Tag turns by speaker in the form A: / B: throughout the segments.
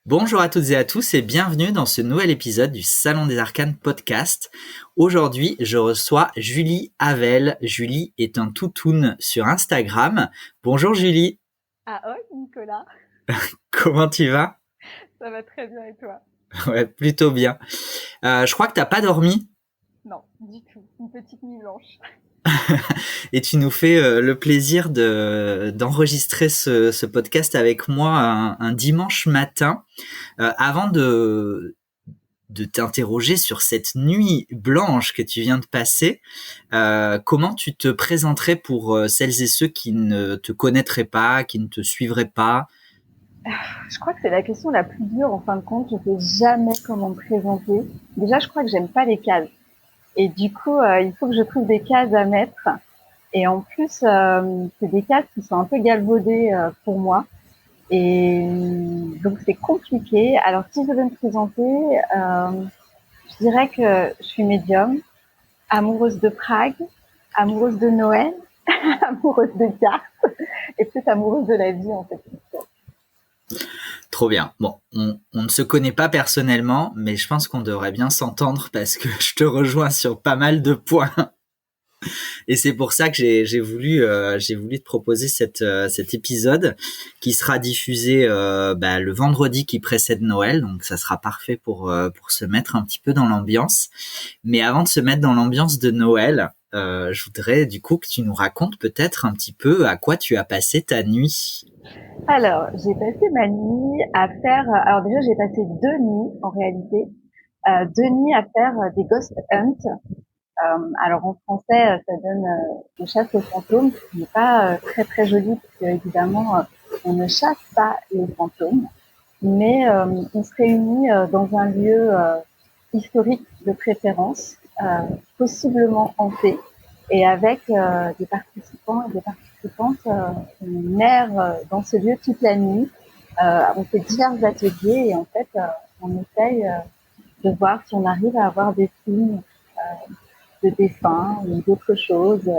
A: Bonjour à toutes et à tous et bienvenue dans ce nouvel épisode du Salon des Arcanes podcast. Aujourd'hui, je reçois Julie Havel. Julie est un toutoun sur Instagram. Bonjour Julie,
B: Ah oh, Nicolas,
A: comment tu vas?
B: ça va très bien et toi?
A: Ouais, plutôt bien. Je crois que t'as pas dormi
B: Non, du tout. Une petite nuit blanche.
A: et tu nous fais le plaisir d'enregistrer ce podcast avec moi un dimanche matin. Avant de t'interroger sur cette nuit blanche que tu viens de passer. Comment tu te présenterais pour celles et ceux qui ne te connaîtraient pas, qui ne te suivraient pas?
B: Je crois que c'est la question la plus dure en fin de compte. Je ne sais jamais comment me présenter. Déjà, je crois que j'aime pas les cases. Et du coup, il faut que je trouve des cases à mettre. Et en plus, c'est des cases qui sont un peu galvaudées pour moi. Et donc, c'est compliqué. Alors, si je devais me présenter, je dirais que je suis médium, amoureuse de Prague, amoureuse de Noël, amoureuse de cartes et peut-être amoureuse de la vie en fait.
A: Trop bien. Bon, on ne se connaît pas personnellement, mais je pense qu'on devrait bien s'entendre parce que je te rejoins sur pas mal de points. Et c'est pour ça que j'ai voulu te proposer cet épisode qui sera diffusé le vendredi qui précède Noël, donc ça sera parfait pour se mettre un petit peu dans l'ambiance. Mais avant de se mettre dans l'ambiance de Noël, je voudrais du coup que tu nous racontes peut-être un petit peu à quoi tu as passé ta nuit.
B: Alors, j'ai passé ma nuit à faire. Alors déjà, j'ai passé 2 nuits en réalité, 2 nuits à faire des ghost hunts. Alors en français, ça donne de chasse aux fantômes, ce qui n'est pas très très joli parce que évidemment, on ne chasse pas les fantômes, mais on se réunit dans un lieu historique de préférence, possiblement hanté, et avec des participants et des participantes, on erre dans ce lieu toute la nuit. On fait divers ateliers et en fait, on essaye de voir si on arrive à avoir des signes de dessin ou d'autres choses.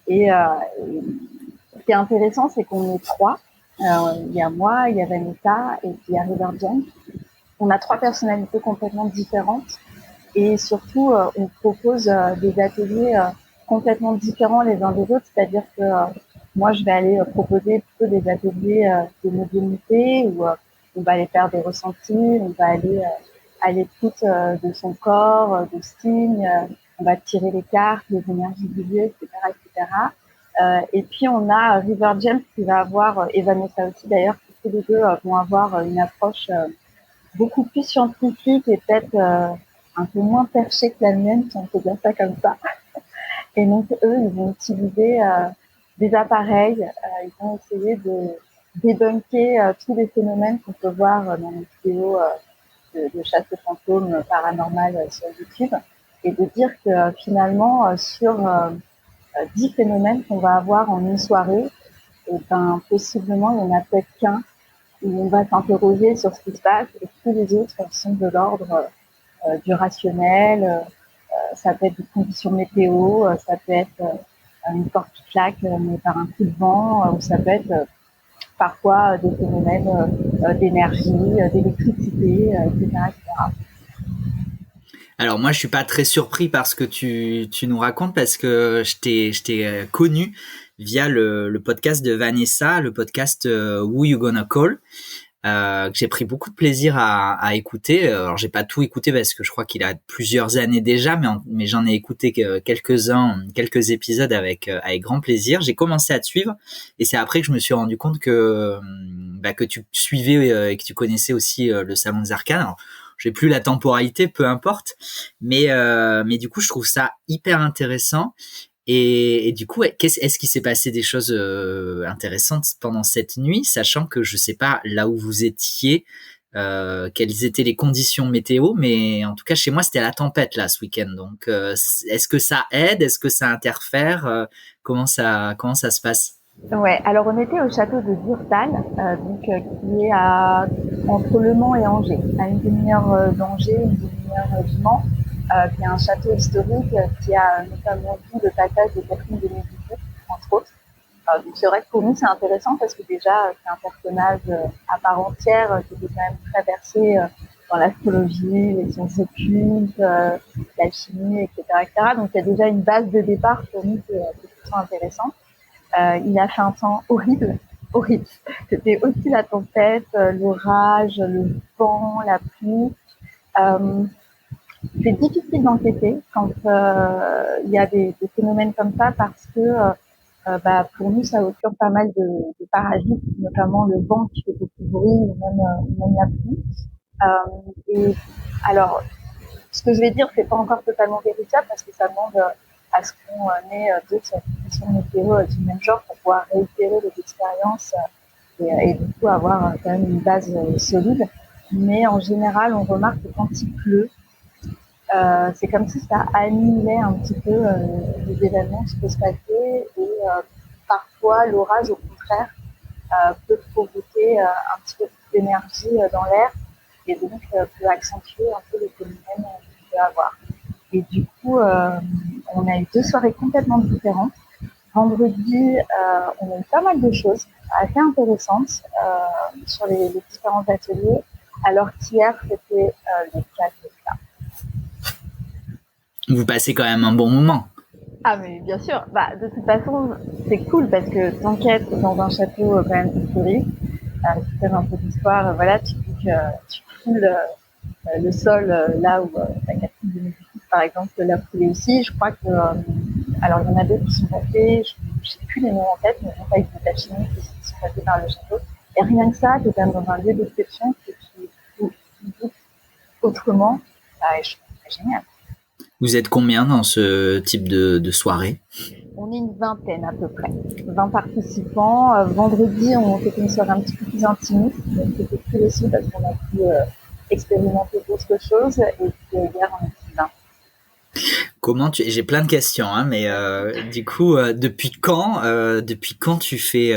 B: Et ce qui est intéressant, c'est qu'on est trois. Il y a moi, il y a Vanessa et puis il y a River James. On a trois personnalités complètement différentes et surtout, on propose des ateliers complètement différents les uns des autres. C'est-à-dire que moi, je vais aller proposer plutôt des ateliers de médiumnité où on va aller faire des ressentis, on va aller à l'écoute de son corps, de signes, on va tirer les cartes, les énergies du lieu, etc., etc. Et puis on a River James qui va avoir, et Vanessa aussi d'ailleurs, qui tous les deux vont avoir une approche beaucoup plus scientifique et peut-être un peu moins perchée que la mienne, si on peut dire ça comme ça. Et donc eux, ils vont utiliser des appareils, ils vont essayer de débunker tous les phénomènes qu'on peut voir dans les vidéos de chasse aux fantômes paranormales sur YouTube, et de dire que finalement, sur 10 phénomènes qu'on va avoir en une soirée, et ben, possiblement, il n'y en a peut-être qu'un où on va s'interroger sur ce qui se passe, et tous les autres sont de l'ordre du rationnel. Ça peut être des conditions météo, ça peut être une porte qui claque mais par un coup de vent, ou ça peut être parfois des phénomènes d'énergie, d'électricité, etc., etc.
A: Alors moi, je suis pas très surpris par ce que tu nous racontes parce que je t'ai connu via le podcast de Vanessa, le podcast Who You Gonna Call, que j'ai pris beaucoup de plaisir à écouter. Alors j'ai pas tout écouté parce que je crois qu'il a plusieurs années déjà, mais j'en ai écouté quelques épisodes avec grand plaisir. J'ai commencé à te suivre et c'est après que je me suis rendu compte que tu suivais et que tu connaissais aussi le Salon des Arcanes. Alors, j'ai plus la temporalité, peu importe, mais du coup je trouve ça hyper intéressant. Et du coup, est-ce qu'il s'est passé des choses intéressantes pendant cette nuit, sachant que je sais pas là où vous étiez, quelles étaient les conditions météo, mais en tout cas chez moi c'était la tempête là ce week-end. Donc, est-ce que ça aide, est-ce que ça interfère, comment ça se passe?
B: Ouais, alors on était au château de Durtal, qui est entre Le Mans et Angers, à une demi-heure d'Angers, une demi-heure du Mans, qui est un château historique qui a notamment vu le passage de Catherine de Médicis, entre autres. Donc c'est vrai que pour nous c'est intéressant parce que déjà c'est un personnage à part entière qui était quand même très versé dans l'astrologie, les sciences occultes, la chimie, etc. Donc il y a déjà une base de départ pour nous qui est plutôt intéressante. Il a fait un temps horrible, horrible. C'était aussi la tempête, l'orage, le vent, la pluie. C'est difficile d'enquêter quand il y a des phénomènes comme ça parce que pour nous, ça occure pas mal de parasites, notamment le vent qui fait beaucoup de bruit ou même la pluie. Et alors, ce que je vais dire, c'est pas encore totalement vérifiable parce que ça demande à ce qu'on ait d'autres conditions météo du même genre pour pouvoir réitérer les expériences et du coup avoir quand même une base solide. Mais en général, on remarque que quand il pleut, c'est comme si ça annulait un petit peu les événements qui peuvent se passer et parfois l'orage au contraire peut provoquer un petit peu plus d'énergie dans l'air et donc peut accentuer un peu les phénomènes qu'on peut avoir. Et du coup, on a eu 2 soirées complètement différentes. Vendredi, on a eu pas mal de choses assez intéressantes sur les différents ateliers, alors qu'hier, c'était le cas de ça.
A: Vous passez quand même un bon moment.
B: Ah mais bien sûr, de toute façon c'est cool parce que t'enquêtes dans un château quand même historique, tu fais un peu d'histoire, voilà, tu dis que tu foules le sol là où la Catherine de Médicis par exemple l'a foulé aussi. Je crois que alors il y en a d'autres qui sont passés, je sais plus les noms en tête, mais ils ont pas été tachés, qui sont passés par le château. Et rien que ça, tu es quand même dans un lieu d'exception qui dit autrement, et je trouve ça génial.
A: Vous êtes combien dans ce type de soirée?
B: On est une vingtaine à peu près, 20 participants. Vendredi, on fait une soirée un petit peu plus intimiste, donc c'était plus aussi parce qu'on a pu expérimenter d'autres choses. Et puis hier, on était 20.
A: J'ai plein de questions, hein, mais du coup, depuis quand tu fais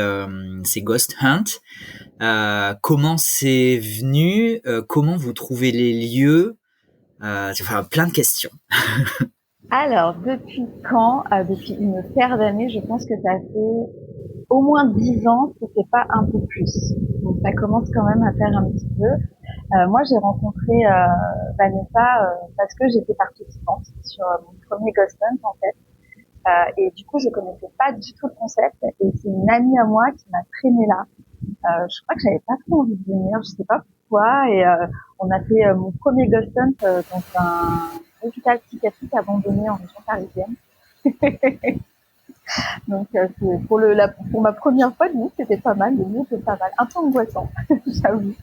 A: ces ghost hunts? Comment c'est venu? Comment vous trouvez les lieux? Enfin, plein de questions.
B: Alors, depuis quand Depuis une paire d'années, je pense que ça fait au moins 10 ans, si c'est pas un peu plus. Donc ça commence quand même à faire un petit peu. Moi, j'ai rencontré Vanessa parce que j'étais participante sur mon premier Ghost Hunt en fait. Et du coup, je connaissais pas du tout le concept. Et c'est une amie à moi qui m'a traînée là. Je crois que j'avais pas trop envie de venir, je sais pas pourquoi. Et on a fait mon premier Ghost Hunt dans un hôpital psychiatrique abandonné en région parisienne. Donc pour ma première fois, nous, c'était pas mal. Le lieu était pas mal, un peu angoissant, j'avoue.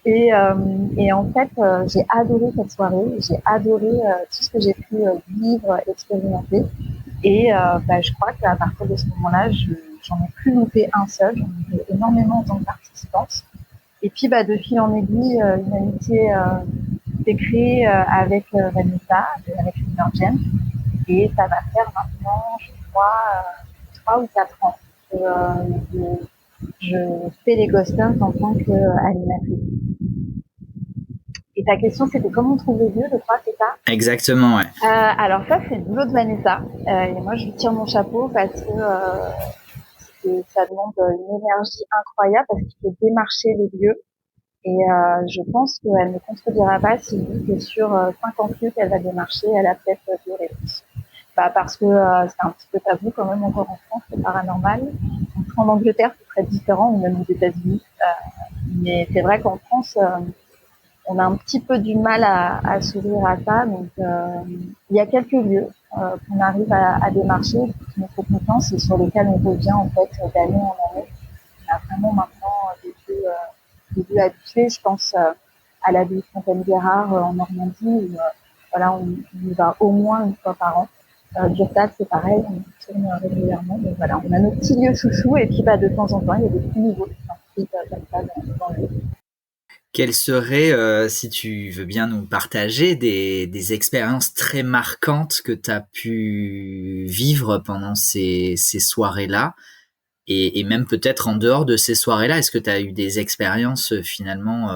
B: Et en fait, j'ai adoré cette soirée. J'ai adoré tout ce que j'ai pu vivre, expérimenter. Et je crois qu'à partir de ce moment-là, j'en ai plus loupé un seul. J'en ai fait énormément en tant que participante. Et puis, de fil en aiguille, une amitié s'est créée avec Vanessa, avec Jen. Et ça va faire maintenant, je crois, 3 ou 4 ans que je fais les ghost hunts en tant qu'animatrice. Et ta question, c'était comment on trouve les lieux, je crois, c'est ça?
A: Exactement, ouais.
B: Alors ça, c'est le boulot de Vanessa. Et moi, je lui tire mon chapeau parce que ça demande une énergie incroyable parce qu'il faut démarcher les lieux. Et je pense qu'elle ne contredira pas si je dis que sur 50 lieux qu'elle va démarcher, elle a peut-être 2 réponses. Parce que c'est un petit peu tabou quand même encore en France, c'est paranormal. En Angleterre, c'est très différent, ou même aux États-Unis. Mais c'est vrai qu'en France, on a un petit peu du mal à s'ouvrir à ça. Donc, il y a quelques lieux qu'on arrive à démarcher, qui nous font confiance et sur lesquels on revient en fait d'année en année. On a vraiment maintenant des lieux habitués. Je pense à l'abbaye Fontaine-Guérard en Normandie, où voilà, on y va au moins une fois par an. Durtal, c'est pareil, on y tourne régulièrement. Donc voilà, on a nos petits lieux chouchous et puis de temps en temps, il y a des petits nouveaux qui s'inscrivent comme ça dans le lieu.
A: Quelles seraient, si tu veux bien nous partager, des expériences très marquantes que tu as pu vivre pendant ces soirées-là et même peut-être en dehors de ces soirées-là? Est-ce que tu as eu des expériences finalement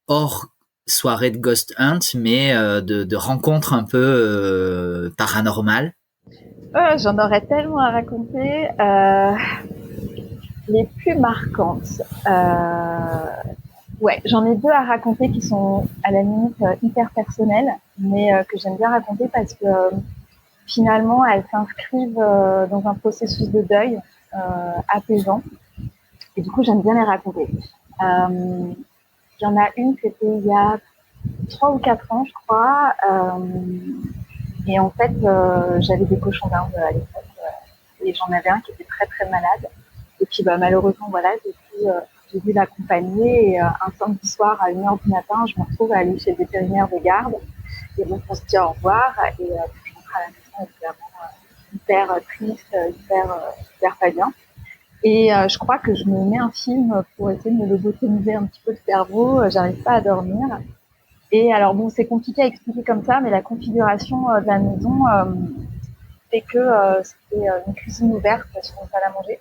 A: hors soirée de Ghost Hunt, mais de rencontres un peu paranormales?
B: J'en aurais tellement à raconter. Les plus marquantes. Ouais, j'en ai deux à raconter qui sont à la limite hyper personnelles, mais que j'aime bien raconter parce que finalement elles s'inscrivent dans un processus de deuil apaisant. Et du coup, j'aime bien les raconter. Il y en a une, c'était il y a 3 ou 4 ans, je crois. Et en fait, j'avais des cochons d'Inde à l'époque. Et j'en avais un qui était très très malade. Et puis malheureusement, voilà, j'ai dû l'accompagner. Et un samedi soir à 1h du matin, je me retrouve à aller chez le vétérinaire de garde. Et donc, on se dit au revoir. Et je rentre à la maison, évidemment, hyper triste, hyper pas bien. Et je crois que je me mets un film pour essayer de me lobotomiser un petit peu le cerveau. J'arrive pas à dormir. Et alors bon, c'est compliqué à expliquer comme ça, mais la configuration de la maison fait que c'était une cuisine ouverte sur une salle à manger.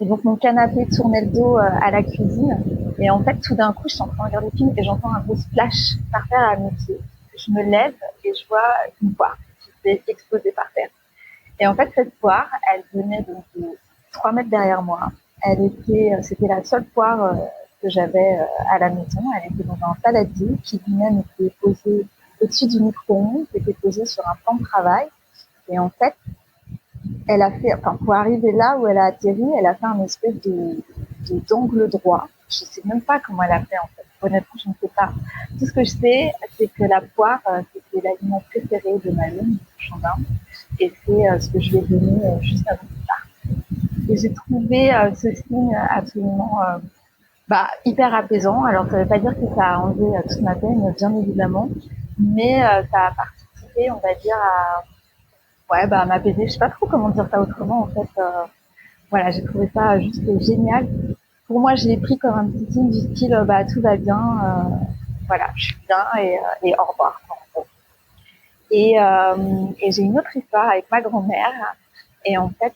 B: Et donc mon canapé tournait le dos à la cuisine. Et en fait, tout d'un coup, je suis en train de regarder le film et j'entends un gros splash par terre à mes pieds. Je me lève et je vois une poire qui s'est explosée par terre. Et en fait, cette poire, elle venait de 3 mètres derrière moi. C'était la seule poire que j'avais à la maison. Elle était dans un saladier qui lui-même était posé au-dessus du micro-ondes, qui était posé sur un plan de travail. Et en fait, pour arriver là où elle a atterri, elle a fait un espèce d'angle droit. Je sais même pas comment elle a fait en fait. Honnêtement, je ne sais pas. Tout ce que je sais, c'est que la poire, c'était l'aliment préféré de Malone, du cochon d'Inde. Et c'est ce que je lui ai donné juste avant plus tard. Et j'ai trouvé ce signe absolument hyper apaisant. Alors, ça ne veut pas dire que ça a enlevé toute ma peine, bien évidemment, mais ça a participé, on va dire, à m'apaiser. Je sais pas trop comment dire ça autrement, en fait. Voilà, j'ai trouvé ça juste génial. Pour moi, je l'ai pris comme un petit signe du style, tout va bien, voilà, je suis bien et au revoir. Et j'ai une autre histoire avec ma grand-mère. Et en fait,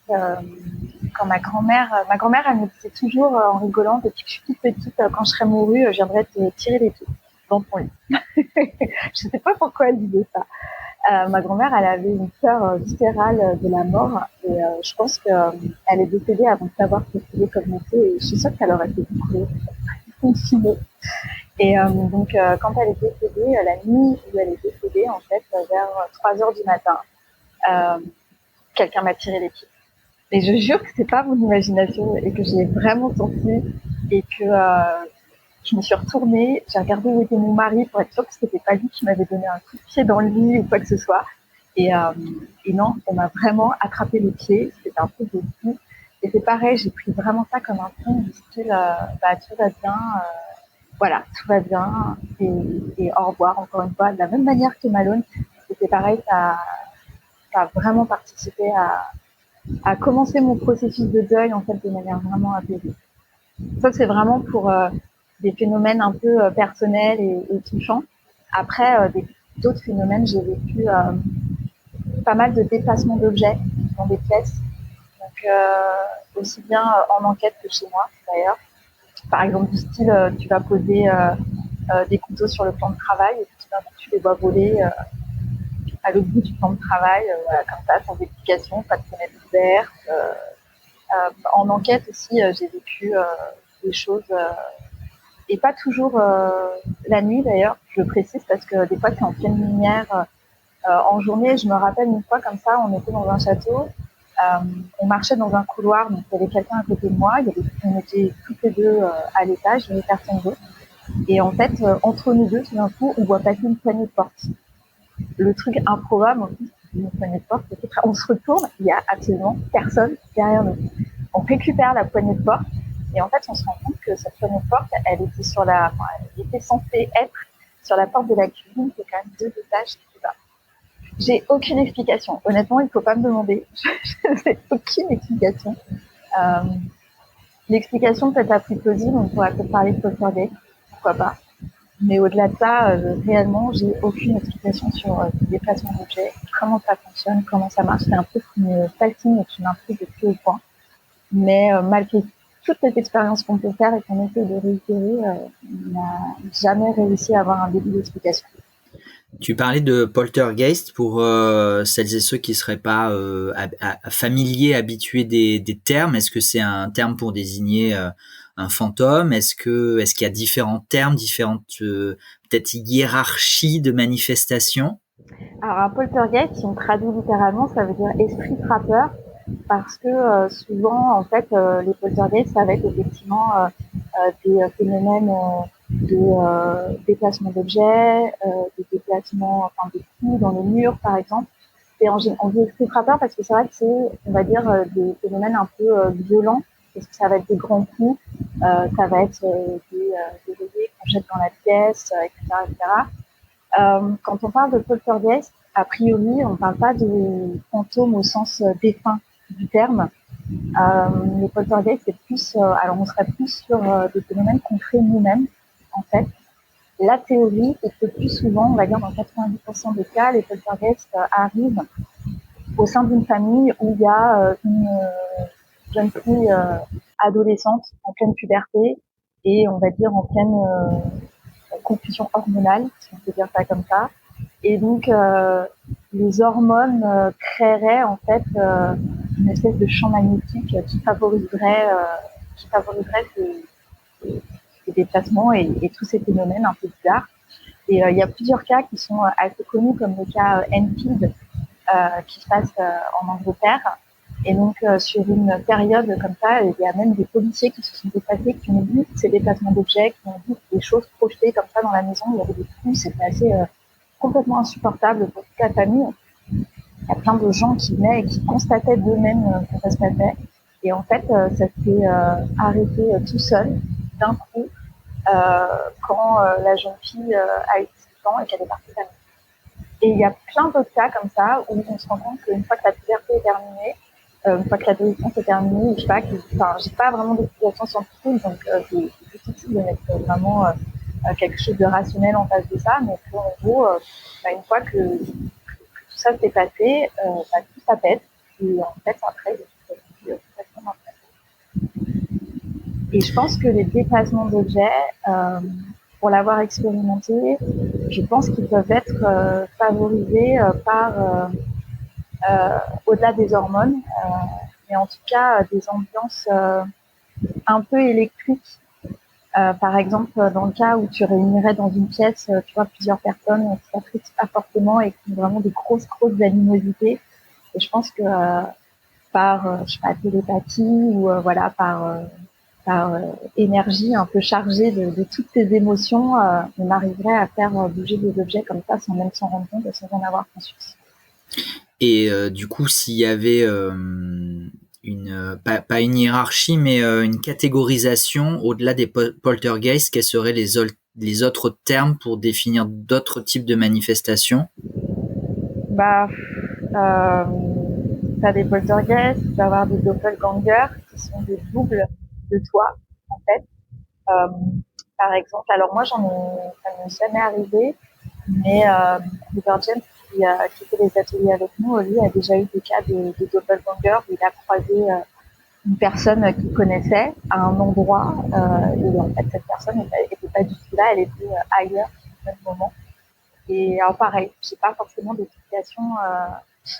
B: quand ma grand-mère, elle me disait toujours en rigolant, depuis que je suis toute petite, quand je serai mourue, je viendrai te tirer les pieds dans ton lit. Je sais pas pourquoi elle disait ça. Ma grand-mère, elle avait une peur viscérale de la mort. Et je pense qu'elle est décédée avant de savoir ce que c'était comme métier. Et je suis sûre qu'elle aurait fait beaucoup de et donc, quand elle est décédée, la nuit où elle est décédée, en fait, vers 3 heures du matin, euh, quelqu'un m'a tiré les pieds. Et je jure que c'est pas mon imagination et que j'ai vraiment senti et que je me suis retournée, j'ai regardé où était mon mari pour être sûre que c'était pas lui qui m'avait donné un coup de pied dans le lit ou quoi que ce soit. Et non, on m'a vraiment attrapé les pieds, c'était un peu de fou. Et c'est pareil, j'ai pris vraiment ça comme un signe du style, tout va bien, voilà, tout va bien et au revoir encore une fois. De la même manière que Malone, c'était pareil, ça a vraiment participé à commencer mon processus de deuil en fait de manière vraiment apaisée. Ça c'est vraiment pour des phénomènes un peu personnels et touchants. Après d'autres phénomènes, j'ai vécu pas mal de déplacements d'objets dans des pièces, donc aussi bien en enquête que chez moi d'ailleurs. Par exemple du style tu vas poser des couteaux sur le plan de travail et puis tout d'un coup tu les vois voler à l'autre bout du plan de travail, voilà, comme ça, sans explication, pas de fenêtre ouverte. En enquête aussi, j'ai vécu des choses, et pas toujours la nuit d'ailleurs, je le précise, parce que des fois c'est en pleine lumière, en journée. Je me rappelle une fois comme ça, on était dans un château, on marchait dans un couloir, donc il y avait quelqu'un à côté de moi, on était toutes les deux à l'étage, il n'y avait personne d'autre. Et en fait, entre nous deux, tout d'un coup, on voit passer une poignée de porte. Le truc improbable, en plus, une poignée de porte, c'est qu'on se retourne, il n'y a absolument personne derrière nous. On récupère la poignée de porte et en fait, on se rend compte que cette poignée de porte, elle était censée être sur la porte de la cuisine, qui est quand même 2 étages plus bas. J'ai aucune explication. Honnêtement, il ne faut pas me demander. Je n'ai aucune explication. Euh, L'explication peut-être la plus plausible, on pourrait peut-être parler de Poltergeist, pourquoi pas. Mais au-delà de ça, réellement, j'ai aucune explication sur le déplacement d'objets, comment ça fonctionne, comment ça marche. C'est un truc qui me fascine et qui m'intrigue de plus au point. Mais malgré toutes les expériences qu'on peut faire et qu'on essaie de réitérer, on n'a jamais réussi à avoir un début d'explication.
A: Tu parlais de poltergeist pour celles et ceux qui seraient pas familiers, habitués des termes. Est-ce que c'est un terme pour désigner un fantôme? Est-ce qu'il y a différents termes, différentes peut-être hiérarchies de manifestations?
B: Alors un poltergeist, si on traduit littéralement, ça veut dire esprit frappeur, parce que souvent, en fait, les poltergeists, ça va être effectivement des phénomènes de déplacement d'objets, des déplacements, enfin des coups dans les murs, par exemple. Et on dit esprit frappeur parce que c'est vrai que c'est, on va dire, des phénomènes un peu violents, parce que ça va être des grands coups, ça va être des oreillers qu'on jette dans la pièce, etc., etc. Quand on parle de poltergeist, a priori, on ne parle pas de fantômes au sens défunt du terme. Les poltergeists, c'est plus, alors on serait plus sur des phénomènes qu'on crée nous-mêmes, en fait. La théorie, c'est que plus souvent, on va dire dans 90% des cas, les poltergeists arrivent au sein d'une famille où il y a une jeune fille adolescente en pleine puberté et on va dire en pleine confusion hormonale, si on peut dire ça comme ça. Et donc, les hormones créeraient en fait une espèce de champ magnétique qui favoriserait ces déplacements et tous ces phénomènes un peu bizarres. Et il y a plusieurs cas qui sont assez connus, comme le cas Enfield, qui se passe en Angleterre. Et donc, sur une période comme ça, il y a même des policiers qui se sont déplacés, qui ont vu ces déplacements d'objets, qui ont vu des choses projetées comme ça dans la maison. Il y avait des coups, c'était assez complètement insupportable pour toute la famille. Il y a plein de gens qui venaient et qui constataient d'eux-mêmes que ça se passait. Et en fait, ça s'est arrêté tout seul, d'un coup, quand la jeune fille a eu 18 ans et qu'elle est partie de la maison. Et il y a plein d'autres cas comme ça où on se rend compte qu'une fois que la puberté est terminée, une fois que l'adolescence est terminée, je sais pas, j'ai pas vraiment d'explication scientifique, donc c'est difficile de mettre vraiment quelque chose de rationnel en face de ça, mais en gros, une fois que tout ça s'est passé, tout ça pète, et en fait après, il y a complètement après. Et je pense que les déplacements d'objets, pour l'avoir expérimenté, je pense qu'ils peuvent être favorisés au-delà des hormones, mais en tout cas des ambiances un peu électriques. Par exemple, dans le cas où tu réunirais dans une pièce, tu vois, plusieurs personnes qui s'apprécient pas fortement et qui ont vraiment des grosses animosités. Et je pense que par, je sais pas, télépathie ou voilà, par énergie un peu chargée de toutes ces émotions, on arriverait à faire bouger des objets comme ça sans même s'en rendre compte et sans en avoir conscience.
A: Et du coup, s'il y avait pas une hiérarchie, mais une catégorisation au-delà des poltergeists, quels seraient les autres termes pour définir d'autres types de manifestations?
B: Bah, euh, t'as des poltergeists, tu vas avoir des doppelgangers qui sont des doubles de toi, en fait. Euh, Par exemple, alors moi, ça m'est jamais arrivé, mais River James, qui fait les ateliers avec nous, lui a déjà eu des cas de doppelganger où il a croisé une personne qu'il connaissait à un endroit, et en fait, cette personne n'était pas du tout là, elle était ailleurs au même moment. Et alors pareil, j'ai pas forcément d'explication.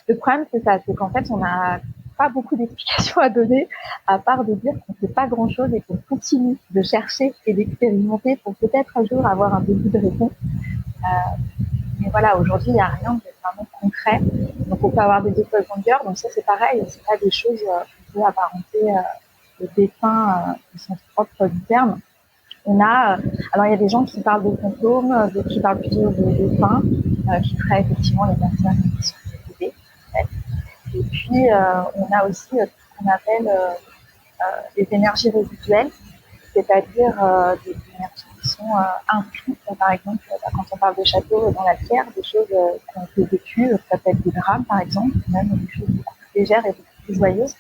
B: Le problème, c'est ça, c'est qu'en fait, on n'a pas beaucoup d'explications à donner, à part de dire qu'on ne fait pas grand-chose et qu'on continue de chercher et d'expérimenter pour peut-être un jour avoir un début de réponse. Mais voilà, aujourd'hui, il n'y a rien de vraiment concret. Donc, on peut avoir des doppelgangers. Donc, ça, c'est pareil. C'est pas des choses qu'on peut apparenter au dessin au sens propre du terme. Alors il y a des gens qui parlent de fantômes, d'autres qui parlent plutôt de défunts, qui seraient effectivement les personnes qui sont décédées. En fait. Et puis on a aussi ce qu'on appelle les énergies résiduelles, c'est-à-dire des énergies qui sont inscrites, par exemple, quand on parle de château dans la pierre, des choses qui ont été vécues, ça peut être des drames par exemple, même des choses beaucoup plus légères et beaucoup plus joyeuses,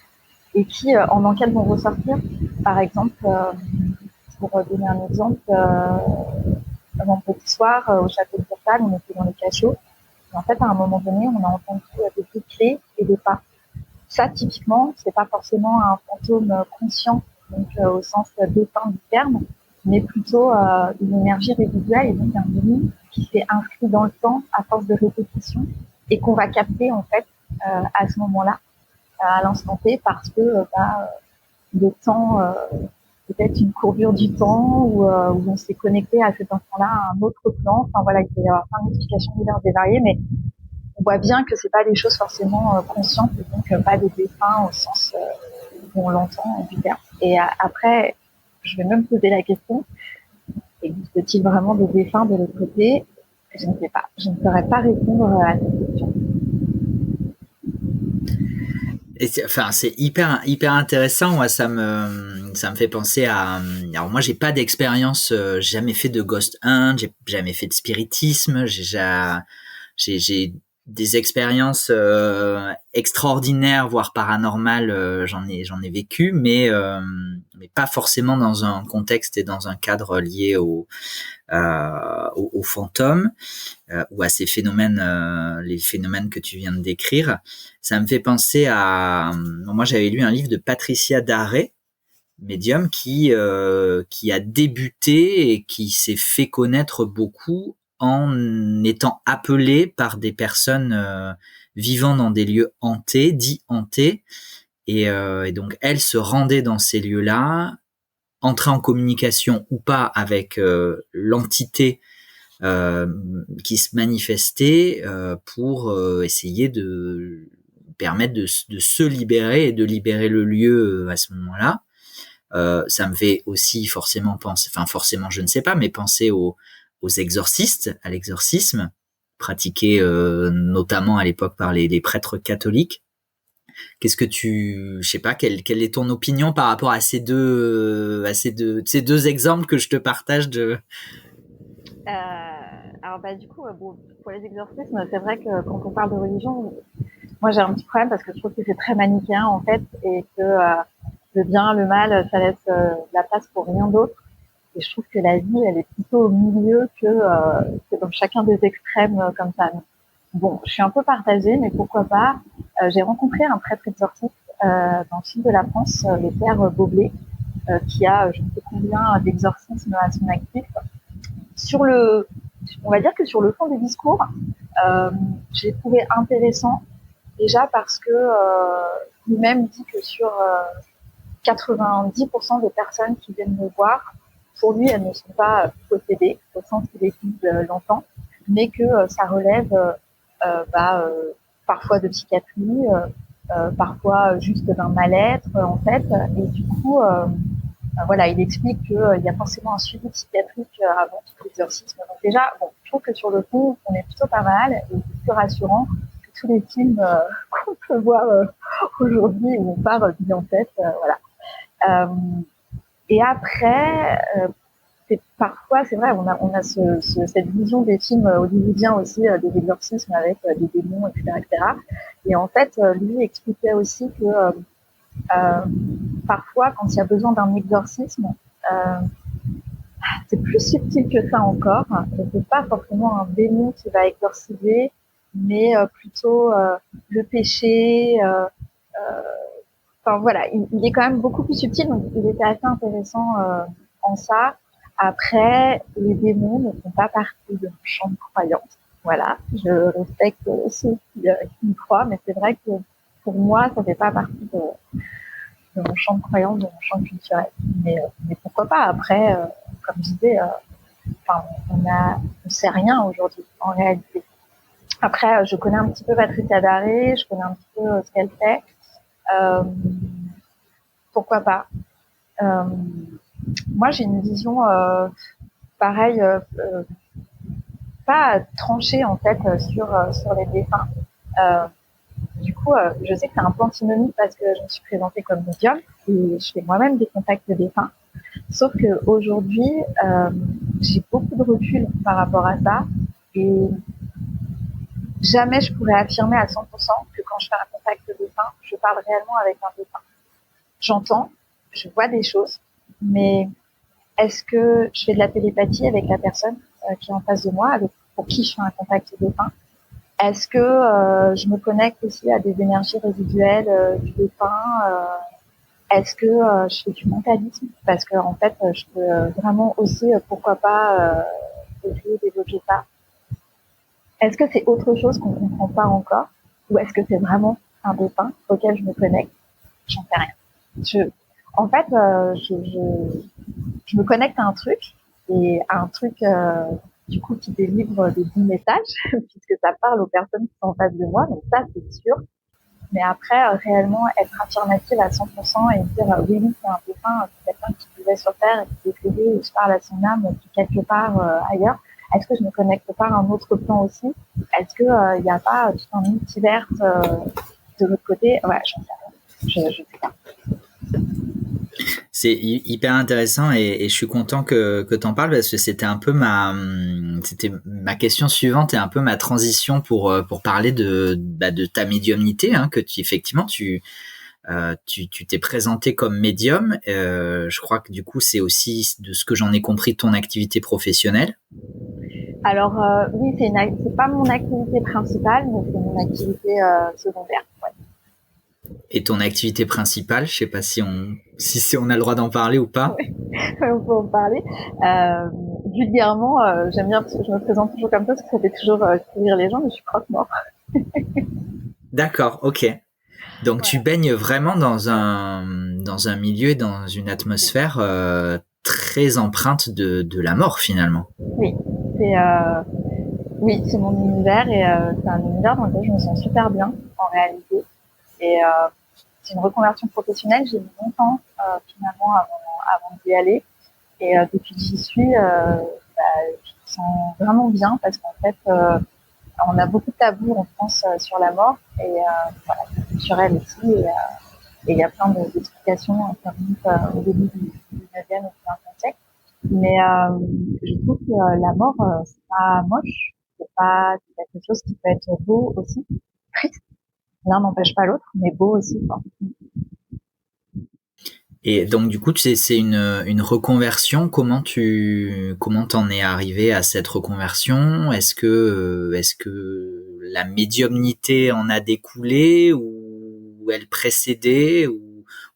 B: et qui en enquête vont ressortir. Par exemple, pour donner un exemple, un petit soir, au château de Burtal, on était dans les cachots. Et en fait, à un moment donné, on a entendu des coups de clés et des pas. Ça, typiquement, c'est pas forcément un fantôme conscient, donc au sens défunt du terme, mais plutôt une énergie résiduelle et donc un bruit qui s'est inscrit dans le temps à force de répétition et qu'on va capter en fait à ce moment-là, à l'instant T, parce que le temps, peut-être une courbure du temps où on s'est connecté à cet instant-là à un autre plan. Enfin voilà, il peut y avoir plein d'explications diverses et variées, mais on voit bien que c'est pas des choses forcément conscientes et donc pas des dessins au sens où on l'entend du terme. Et après, je vais même poser la question, existe-t-il vraiment des dessins de l'autre côté? Je ne sais pas. Je ne saurais pas répondre à cette question.
A: Et c'est hyper intéressant. Moi, ça me fait penser à. Alors moi, j'ai pas d'expérience, j'ai jamais fait de ghost hunt, j'ai jamais fait de spiritisme. J'ai des expériences extraordinaires, voire paranormales. J'en ai vécu, mais pas forcément dans un contexte et dans un cadre lié aux fantômes ou à ces phénomènes, les phénomènes que tu viens de décrire. Ça me fait penser à. Moi, j'avais lu un livre de Patricia Daré, médium, qui a débuté et qui s'est fait connaître beaucoup en étant appelée par des personnes vivant dans des lieux hantés, dits hantés, et donc elle se rendait dans ces lieux-là, entrait en communication ou pas avec l'entité qui se manifestait pour essayer de permettre de se libérer et de libérer le lieu à ce moment-là. Ça me fait aussi forcément penser, enfin forcément je ne sais pas, mais penser aux exorcistes, à l'exorcisme pratiqué notamment à l'époque par les prêtres catholiques. Qu'est-ce que je sais pas, quelle est ton opinion par rapport à ces deux exemples que je te partage de.
B: Alors du coup, bon, pour les exorcismes, c'est vrai que quand on parle de religion, moi j'ai un petit problème parce que je trouve que c'est très manichéen en fait et que le bien, le mal, ça laisse la place pour rien d'autre. Et je trouve que la vie, elle est plutôt au milieu que dans chacun des extrêmes comme ça. Bon, je suis un peu partagée, mais pourquoi pas. J'ai rencontré un prêtre exorciste dans le sud de la France, le père Boblet, qui a je ne sais combien d'exorcismes à son actif. On va dire que sur le fond du discours, j'ai trouvé intéressant déjà parce que lui-même dit que sur 90% des personnes qui viennent me voir, pour lui, elles ne sont pas possédées, au sens où l'Église l'entend, mais que ça relève parfois de psychiatrie, parfois juste d'un mal-être, en fait. Et du coup, voilà, il explique qu'il y a forcément un suivi psychiatrique avant tout l'exorcisme. Donc déjà, bon, je trouve que sur le coup, on est plutôt pas mal et c'est plus rassurant que tous les films qu'on peut voir aujourd'hui où on part d'une en tête, voilà. Et après, parfois, c'est vrai, on a cette vision des films hollywoodiens aussi, des exorcismes avec des démons, etc., etc. Et en fait, lui expliquait aussi que parfois, quand il y a besoin d'un exorcisme, c'est plus subtil que ça encore. C'est pas forcément un démon qui va exorciser, mais plutôt le péché. Enfin voilà, il est quand même beaucoup plus subtil, donc il était assez intéressant en ça. Après, les démons ne font pas partie de mon champ de croyance. Voilà, je respecte ceux qui y croient, mais c'est vrai que pour moi, ça fait pas partie de mon champ de croyance, de mon champ culturel. Mais pourquoi pas. Après, comme je disais, on sait rien aujourd'hui en réalité. Après, je connais un petit peu Patricia Daré, je connais un petit peu ce qu'elle fait. Pourquoi pas. Moi, j'ai une vision pareille, pas tranchée en fait sur les défunts. Du coup, je sais que c'est un peu antinomique parce que je me suis présentée comme médium et je fais moi-même des contacts de défunts. Sauf qu'aujourd'hui, j'ai beaucoup de recul par rapport à ça et jamais je pourrais affirmer à 100% que quand je fais un contact de défunt, je parle réellement avec un défunt. J'entends, je vois des choses, mais est-ce que je fais de la télépathie avec la personne qui est en face de moi, pour qui je fais un contact défunt? Est-ce que je me connecte aussi à des énergies résiduelles du défunt Est-ce que je fais du mentalisme? Parce que en fait, je peux vraiment aussi, pourquoi pas, essayer d'évoquer ça. Est-ce que c'est autre chose qu'on ne comprend pas encore? Ou est-ce que c'est vraiment un dessin auquel je me connecte? J'en sais rien. En fait, je me connecte à un truc, et à un truc du coup qui délivre des bons messages, puisque ça parle aux personnes qui sont en face de moi, donc ça c'est sûr. Mais après, réellement être affirmative à 100% et dire oui, oui, c'est un dessin, c'est quelqu'un qui vivait sur Terre et qui est décédé, et je parle à son âme qui est quelque part ailleurs. Est-ce que je me connecte pas à un autre plan aussi? Est-ce que il n'y a pas tout un multivers de l'autre côté? Ouais, j'en sais rien. Je sais pas.
A: C'est hyper intéressant et je suis content que tu en parles parce que c'était ma question suivante et un peu ma transition pour parler de ta médiumnité, hein, que effectivement tu t'es présenté comme médium. Je crois que du coup c'est aussi de ce que j'en ai compris ton activité professionnelle.
B: Alors oui, c'est pas mon activité principale, mais c'est mon activité secondaire. Ouais.
A: Et ton activité principale, je sais pas si on a le droit d'en parler ou pas.
B: On peut en parler. Vulgairement, j'aime bien parce que je me présente toujours comme ça parce que ça fait toujours sourire les gens, mais je suis croque-mort.
A: D'accord, ok. Donc
B: Voilà.
A: tu baignes vraiment dans un milieu, dans une atmosphère très empreinte de la mort finalement.
B: Oui, c'est oui, c'est mon univers, et c'est un univers dans lequel je me sens super bien en réalité. Et c'est une reconversion professionnelle. J'ai mis longtemps finalement avant d'y aller. Et depuis que j'y suis, je me sens vraiment bien parce qu'en fait, on a beaucoup de tabous en France sur la mort, et voilà, c'est culturel aussi. Et il y a plein d'explications qui remontent au début du 19e ou du 20e siècle. Mais je trouve que la mort, c'est pas moche, c'est quelque chose qui peut être beau aussi, triste. L'un n'empêche pas l'autre, mais beau aussi, quoi.
A: Et donc du coup, c'est une reconversion. Comment t'en es arrivé à cette reconversion? Est-ce que la médiumnité en a découlé ou elle précédait ou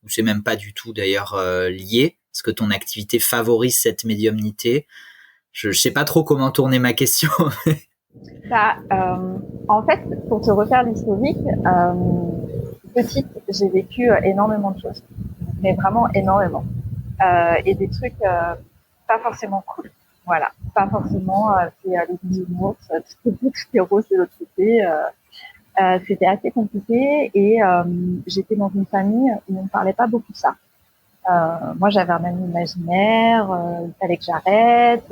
A: c'est même pas du tout d'ailleurs lié? Est-ce que ton activité favorise cette médiumnité? Je sais pas trop comment tourner ma question.
B: Bah, en fait, pour te refaire l'historique, petite, j'ai vécu énormément de choses, mais vraiment énormément. Et des trucs pas forcément cool. Voilà, pas forcément c'est les bisounours, tout est beau, tout est rose de l'autre côté. C'était assez compliqué, et j'étais dans une famille où on ne parlait pas beaucoup de ça. Moi, j'avais un ami imaginaire, il fallait que j'arrête.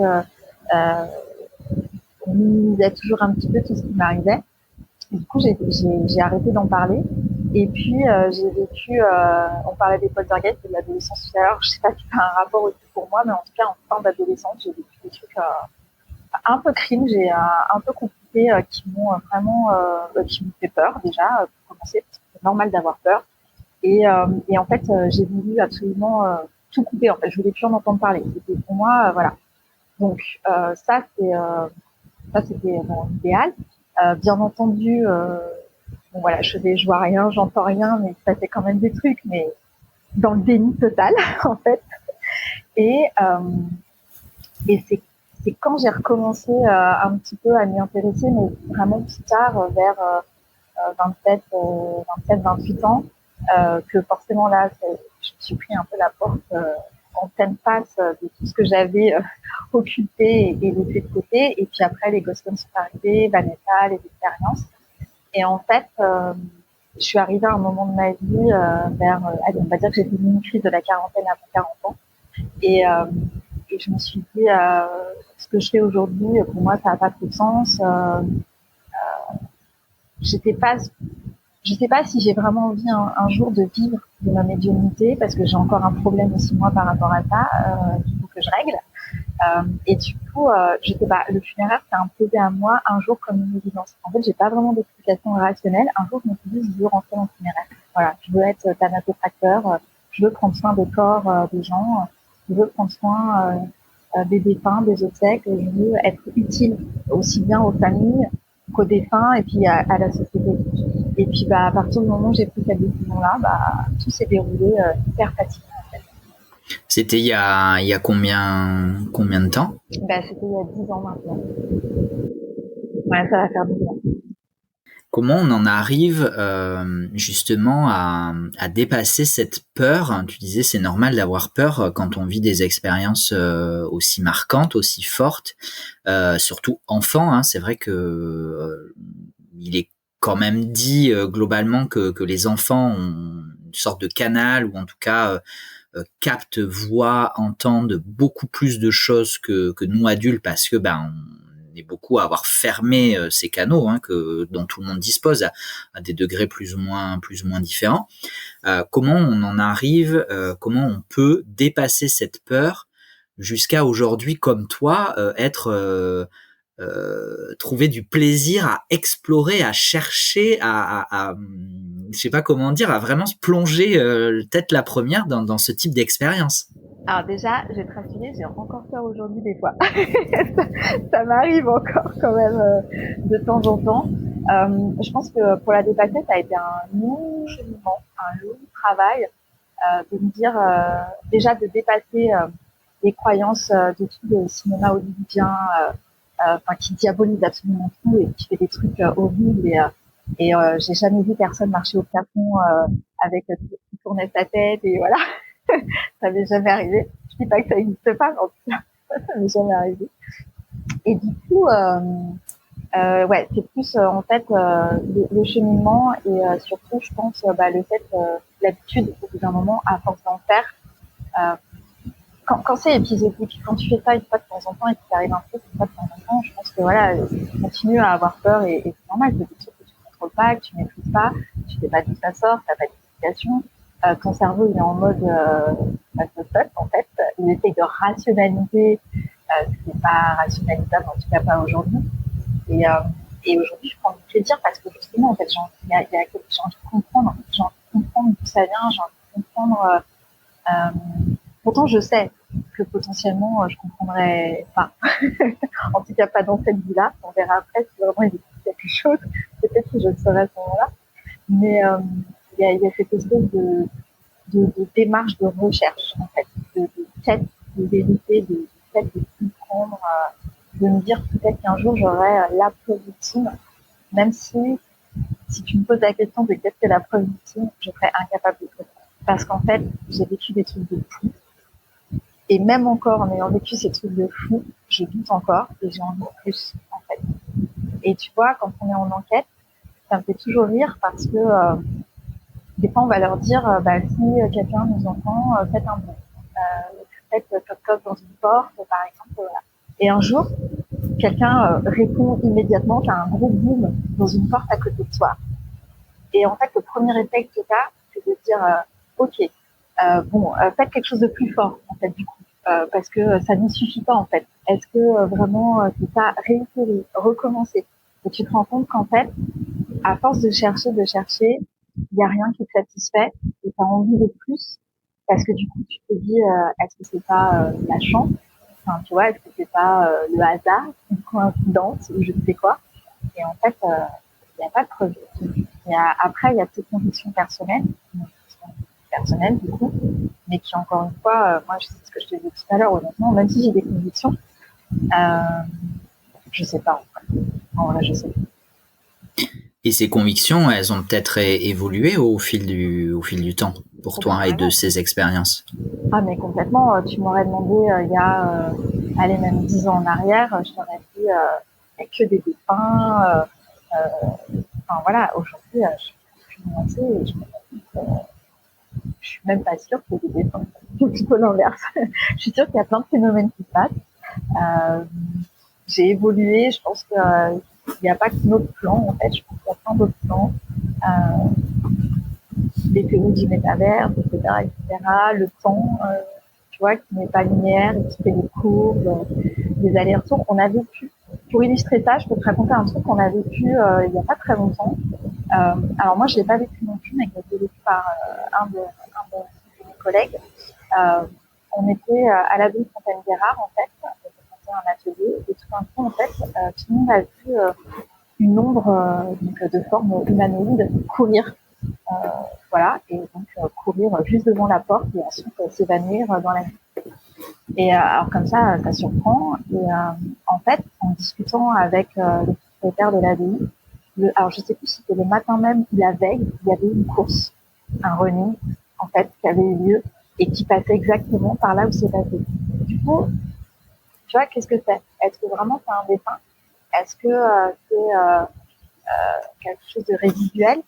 B: On me disait toujours un petit peu tout ce qui m'arrivait. Et du coup, j'ai arrêté d'en parler. Et puis, j'ai vécu, on parlait des poltergeists et de l'adolescence tout à l'heure. Je sais pas si ça a un rapport aussi pour moi, mais en tout cas, en fin d'adolescence, j'ai vécu des trucs un peu cringe et un peu compliqués qui m'ont vraiment, qui m'ont fait peur déjà, pour commencer, parce que c'est normal d'avoir peur. Et en fait, j'ai voulu absolument tout couper. En fait, je voulais plus en entendre parler. C'était pour moi, voilà. Donc ça c'était mon idéal. Bien entendu, bon voilà, je vois rien, j'entends rien, mais il se passait quand même des trucs, mais dans le déni total en fait. Et c'est quand j'ai recommencé un petit peu à m'y intéresser, mais vraiment plus tard, vers 27, 28 ans, que forcément là, je me suis pris un peu la porte en pleine face de tout ce que j'avais occulté et laissé de côté. Et puis après, les Ghostons sont arrivés, Vanessa, les expériences. Et en fait, je suis arrivée à un moment de ma vie allez, on va dire que j'ai fait une crise de la quarantaine avant 40 ans. Et je me suis dit, ce que je fais aujourd'hui, pour moi, ça n'a pas trop de sens. J'étais pas, je sais pas si j'ai vraiment envie un jour de vivre de ma médiumnité, parce que j'ai encore un problème aussi moi par rapport à ça, qu'il faut que je règle. Et du coup, je sais pas, le funéraire s'est imposé à moi un jour comme une évidence. En fait, j'ai pas vraiment d'explication rationnelle. Un jour, je me suis dit, je veux rentrer dans le funéraire. Voilà, je veux être thanatopracteur, je veux prendre soin des corps des gens, je veux prendre soin des défunts, des obsèques, je veux être utile aussi bien aux familles qu'au défunt et puis à la société. Et puis à partir du moment où j'ai pris cette décision-là, tout s'est déroulé hyper facilement.
A: C'était il y a combien de temps?
B: C'était il y a 10 ans maintenant. Ouais, ça va faire 10 ans.
A: Comment on en arrive justement à dépasser cette peur? Tu disais c'est normal d'avoir peur quand on vit des expériences aussi marquantes, aussi fortes, surtout enfant. Hein, c'est vrai que il est quand même dit globalement que les enfants ont une sorte de canal ou en tout cas captent, voient, entendent beaucoup plus de choses que nous adultes parce que on est beaucoup à avoir fermé ces canaux dont tout le monde dispose à des degrés plus ou moins différents. Comment on en arrive, comment on peut dépasser cette peur jusqu'à aujourd'hui comme toi être trouver du plaisir à explorer, à chercher, je sais pas comment dire, à vraiment se plonger tête la première dans ce type d'expérience.
B: Alors déjà, je vais te rassurer, j'ai encore peur aujourd'hui des fois. Ça m'arrive encore quand même de temps en temps. Je pense que pour la dépasser, ça a été un long cheminement, un long travail de me dire déjà de dépasser les croyances de tout le cinéma hollywoodien qui diabolise absolument tout et qui fait des trucs horribles et j'ai jamais vu personne marcher au plafond avec qui tournait sa tête et voilà. Ça m'est jamais arrivé. Je dis pas que ça n'existe pas, mais en tout cas, ça m'est jamais arrivé. Et du coup, ouais, c'est plus en fait le cheminement et surtout, je pense, le fait, l'habitude, au bout d'un moment, à force d'en faire, euh, quand c'est épisodique, quand tu fais ça une fois de temps en temps et qu'il t'arrive un truc une fois de temps en temps, je pense que voilà, tu continues à avoir peur et c'est normal, c'est des trucs que tu ne contrôles pas, que tu ne maîtrises pas, tu sais pas d'où ça sort, tu n'as pas d'explication. Ton cerveau il est en mode fuck en fait, il essaye de rationaliser ce qui n'est pas rationalisable, en tout cas pas aujourd'hui. Et, euh, et aujourd'hui, je prends du plaisir parce que justement, en fait, j'ai envie de comprendre, j'ai envie de comprendre d'où ça vient, j'ai envie de comprendre. Pourtant, je sais que potentiellement, je comprendrais pas. En tout cas, pas dans cette vie-là. On verra après si vraiment il existe quelque chose. Peut-être que je le saurai à ce moment-là. Mais il y a cette espèce de démarche de recherche, en fait, de quête de vérité, de quête de comprendre, de me dire peut-être qu'un jour j'aurai la preuve ultime, même si tu me poses la question de qu'est-ce que la preuve ultime, je serais incapable de répondre. Parce qu'en fait, j'ai vécu des trucs de fou. Et même encore en ayant vécu ces trucs de fou, je doute encore et j'ai envie de plus, en fait. Et tu vois, quand on est en enquête, ça me fait toujours rire parce que des fois, on va leur dire, si quelqu'un nous entend, faites un bruit. Faites toc-toc dans une porte, par exemple. Voilà. Et un jour, quelqu'un répond immédiatement qu'il y a un gros boom dans une porte à côté de toi. Et en fait, le premier réflexe que tu as, c'est de dire, OK, faites quelque chose de plus fort, en fait, du coup. Parce que ça ne suffit pas, en fait. Est-ce que vraiment c'est ça, réitérer, recommencer. Et tu te rends compte qu'en fait, à force de chercher, il n'y a rien qui te satisfait et tu as envie de plus parce que du coup, tu te dis, est-ce que c'est pas la chance? Enfin, tu vois, est-ce que c'est pas le hasard, une coïncidence ou je ne sais quoi? Et en fait, il n'y a pas de preuve. Après, il y a tes convictions personnelles, du coup, mais qui, encore une fois, moi, je sais ce que je te disais tout à l'heure, honnêtement, même si j'ai des convictions, je sais pas, en fait. En vrai, je sais pas.
A: Et ces convictions, elles ont peut-être évolué au fil du temps pour toi et de ces expériences.
B: Ah, mais complètement. Tu m'aurais demandé il y a, allez, même 10 ans en arrière, je t'aurais dit, il n'y a que des défunts. Enfin, voilà, aujourd'hui, je suis nuancée et je suis même pas sûre qu'il y ait des défunts. C'est plutôt l'inverse. Je suis sûre qu'il y a plein de phénomènes qui se passent. J'ai évolué. Je pense qu'il n'y a pas que notre plan, en fait. Je pense qu'il y a plein d'autres plans. Les théories du métavers, etc. Le temps, tu vois, qui n'est pas linéaire et qui fait des courbes, des allers-retours. On a vécu, pour illustrer ça, je peux te raconter un truc qu'on a vécu il n'y a pas très longtemps. Alors moi, je l'ai pas vécu non plus, mais qui a été vécu par un de mes collègues. On était à l'abri de Fontaine-Guérard, en fait, on était un atelier, et tout d'un coup, en fait, tout le monde a vu une ombre donc de forme humanoïde courir. Voilà, et donc courir juste devant la porte et ensuite s'évanouir dans la nuit. Et alors comme ça surprend. Et en fait, en discutant avec le propriétaire de l'abbaye, alors je sais plus si c'était le matin même ou la veille, il y avait une course, un running en fait qui avait eu lieu et qui passait exactement par là où c'est passé. Du coup, tu vois, qu'est-ce que c'est? Est-ce que vraiment c'est un dessin? Est-ce que c'est quelque chose de résiduel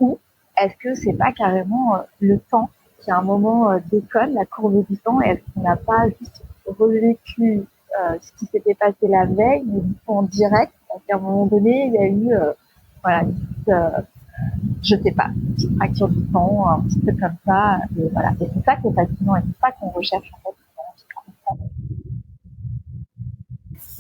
B: ou est-ce que c'est pas carrément le temps qui à un moment déconne, la courbe du temps, et est-ce qu'on n'a pas juste revécu ce qui s'était passé la veille, mais du coup en direct, donc à un moment donné, il y a eu voilà, une petite, je sais pas, une petite fracture du temps, un petit peu comme ça, et voilà. Et c'est ça qui est fascinant, et c'est ça qu'on recherche en fait.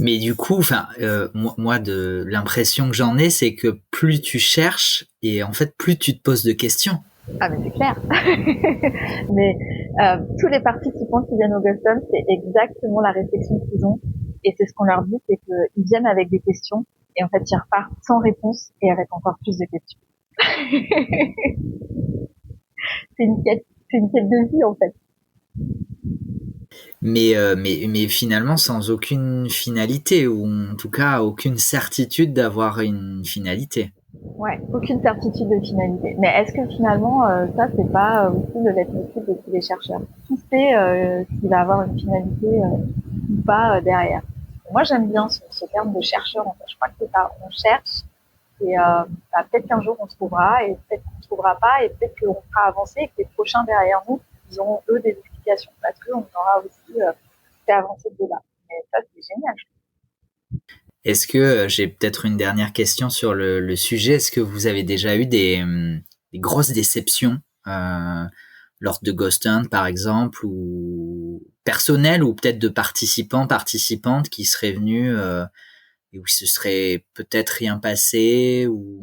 A: Mais du coup, enfin, moi, de l'impression que j'en ai, c'est que plus tu cherches et en fait, plus tu te poses de questions.
B: Ah mais c'est clair. Mais tous les participants qui viennent au Goston, c'est exactement la réflexion qu'ils ont. Et c'est ce qu'on leur dit, c'est qu'ils viennent avec des questions et en fait ils repartent sans réponse et avec encore plus de questions. C'est une quête de vie en fait.
A: Mais finalement, sans aucune finalité, ou en tout cas aucune certitude d'avoir une finalité.
B: Ouais, aucune certitude de finalité. Mais est-ce que finalement, ça, c'est pas aussi le leitmotiv de tous les chercheurs? Qui sait s'il va avoir une finalité ou pas derrière? Moi, j'aime bien ce terme de chercheur. En fait. Je crois que c'est ça. On cherche et bah, peut-être qu'un jour on trouvera et peut-être qu'on ne trouvera pas et peut-être qu'on fera avancer et que les prochains derrière nous, ils auront eux des explications parce qu'on aura aussi fait avancer le débat. Mais ça, c'est génial.
A: Est-ce que j'ai peut-être une dernière question sur le sujet? Est-ce que vous avez déjà eu des grosses déceptions lors de Ghost Hunt, par exemple, ou personnelles, ou peut-être de participants, participantes qui seraient venus et où il se serait peut-être rien passé, ou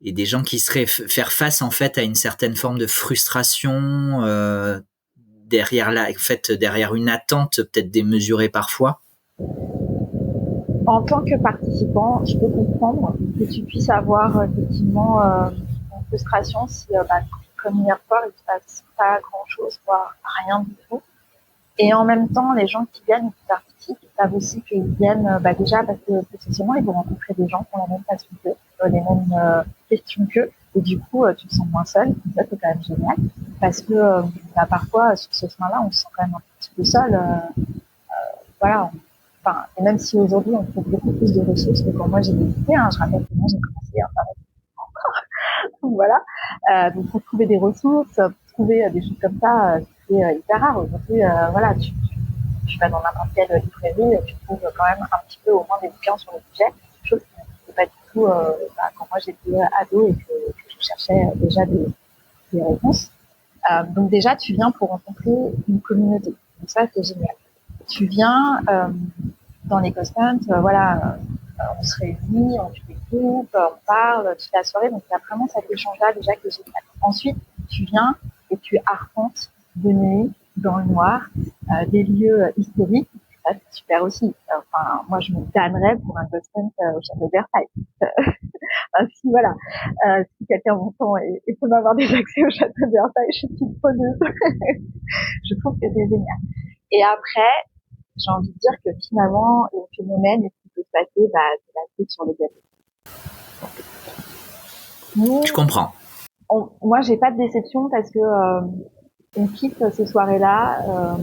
A: et des gens qui seraient faire face en fait à une certaine forme de frustration derrière en fait derrière une attente peut-être démesurée parfois.
B: En tant que participant, je peux comprendre que tu puisses avoir effectivement une frustration si, bah, comme hier soir, il ne se passe pas grand-chose, voire rien du tout. Et en même temps, les gens qui viennent et qui participent savent aussi qu'ils viennent bah, déjà parce que potentiellement, ils vont rencontrer des gens qui ont la même passion qu'eux, les mêmes questions qu'eux. Et du coup, tu te sens moins seul. Et ça, c'est quand même génial. Parce que bah, parfois, sur ce chemin-là, on se sent quand même un petit peu seul. Voilà, enfin, et même si aujourd'hui on trouve beaucoup plus de ressources que quand moi j'ai débuté, hein, je rappelle que moi j'ai commencé Internet encore, donc voilà, donc pour trouver des ressources, pour trouver des choses comme ça, c'est hyper rare. Aujourd'hui, voilà, tu vas dans n'importe quelle librairie, tu trouves quand même un petit peu au moins des bouquins sur le sujet, chose qui n'était pas du tout bah, quand moi j'étais ado et que je cherchais déjà des réponses. Donc déjà, tu viens pour rencontrer une communauté. Donc ça, c'est génial. Tu viens dans les Ghost Hunt, voilà, on se réunit, on fait des groupes, on parle toute la soirée, donc il y a vraiment cet échange-là déjà qui est génial. Ensuite, tu viens et tu arpentes de nuit, dans le noir, des lieux historiques. Ça, c'est super aussi. Enfin, moi, je me damnerais pour un Ghost Hunt au château de Versailles. Si voilà, si quelqu'un m'entend et peut m'avoir des accès au château de Versailles, je suis preneuse. Je trouve que c'est génial. Et après, j'ai envie de dire que finalement, le phénomène, ce qui peut se passer, bah, c'est la suite sur le gâteau. Nous,
A: Je comprends.
B: moi, j'ai pas de déception parce que on kiffe ces soirées-là.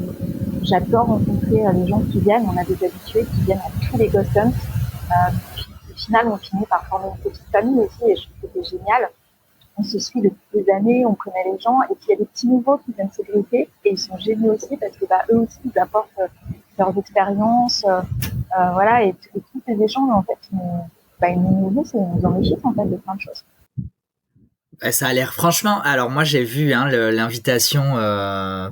B: J'adore rencontrer les gens qui viennent. On a des habitués qui viennent à tous les Ghost Hunts. Au final, on finit par former une petite famille aussi, et je trouve que c'est génial. On se suit depuis des années, on connaît les gens, et puis il y a des petits nouveaux qui viennent se greffer, et ils sont géniaux aussi parce que bah, eux aussi, ils apportent leurs expériences, voilà, et tous ces échanges en fait, ils nous nourrissent et nous enrichissent en fait de plein de choses.
A: Ça a l'air franchement. Alors moi j'ai vu hein, l'invitation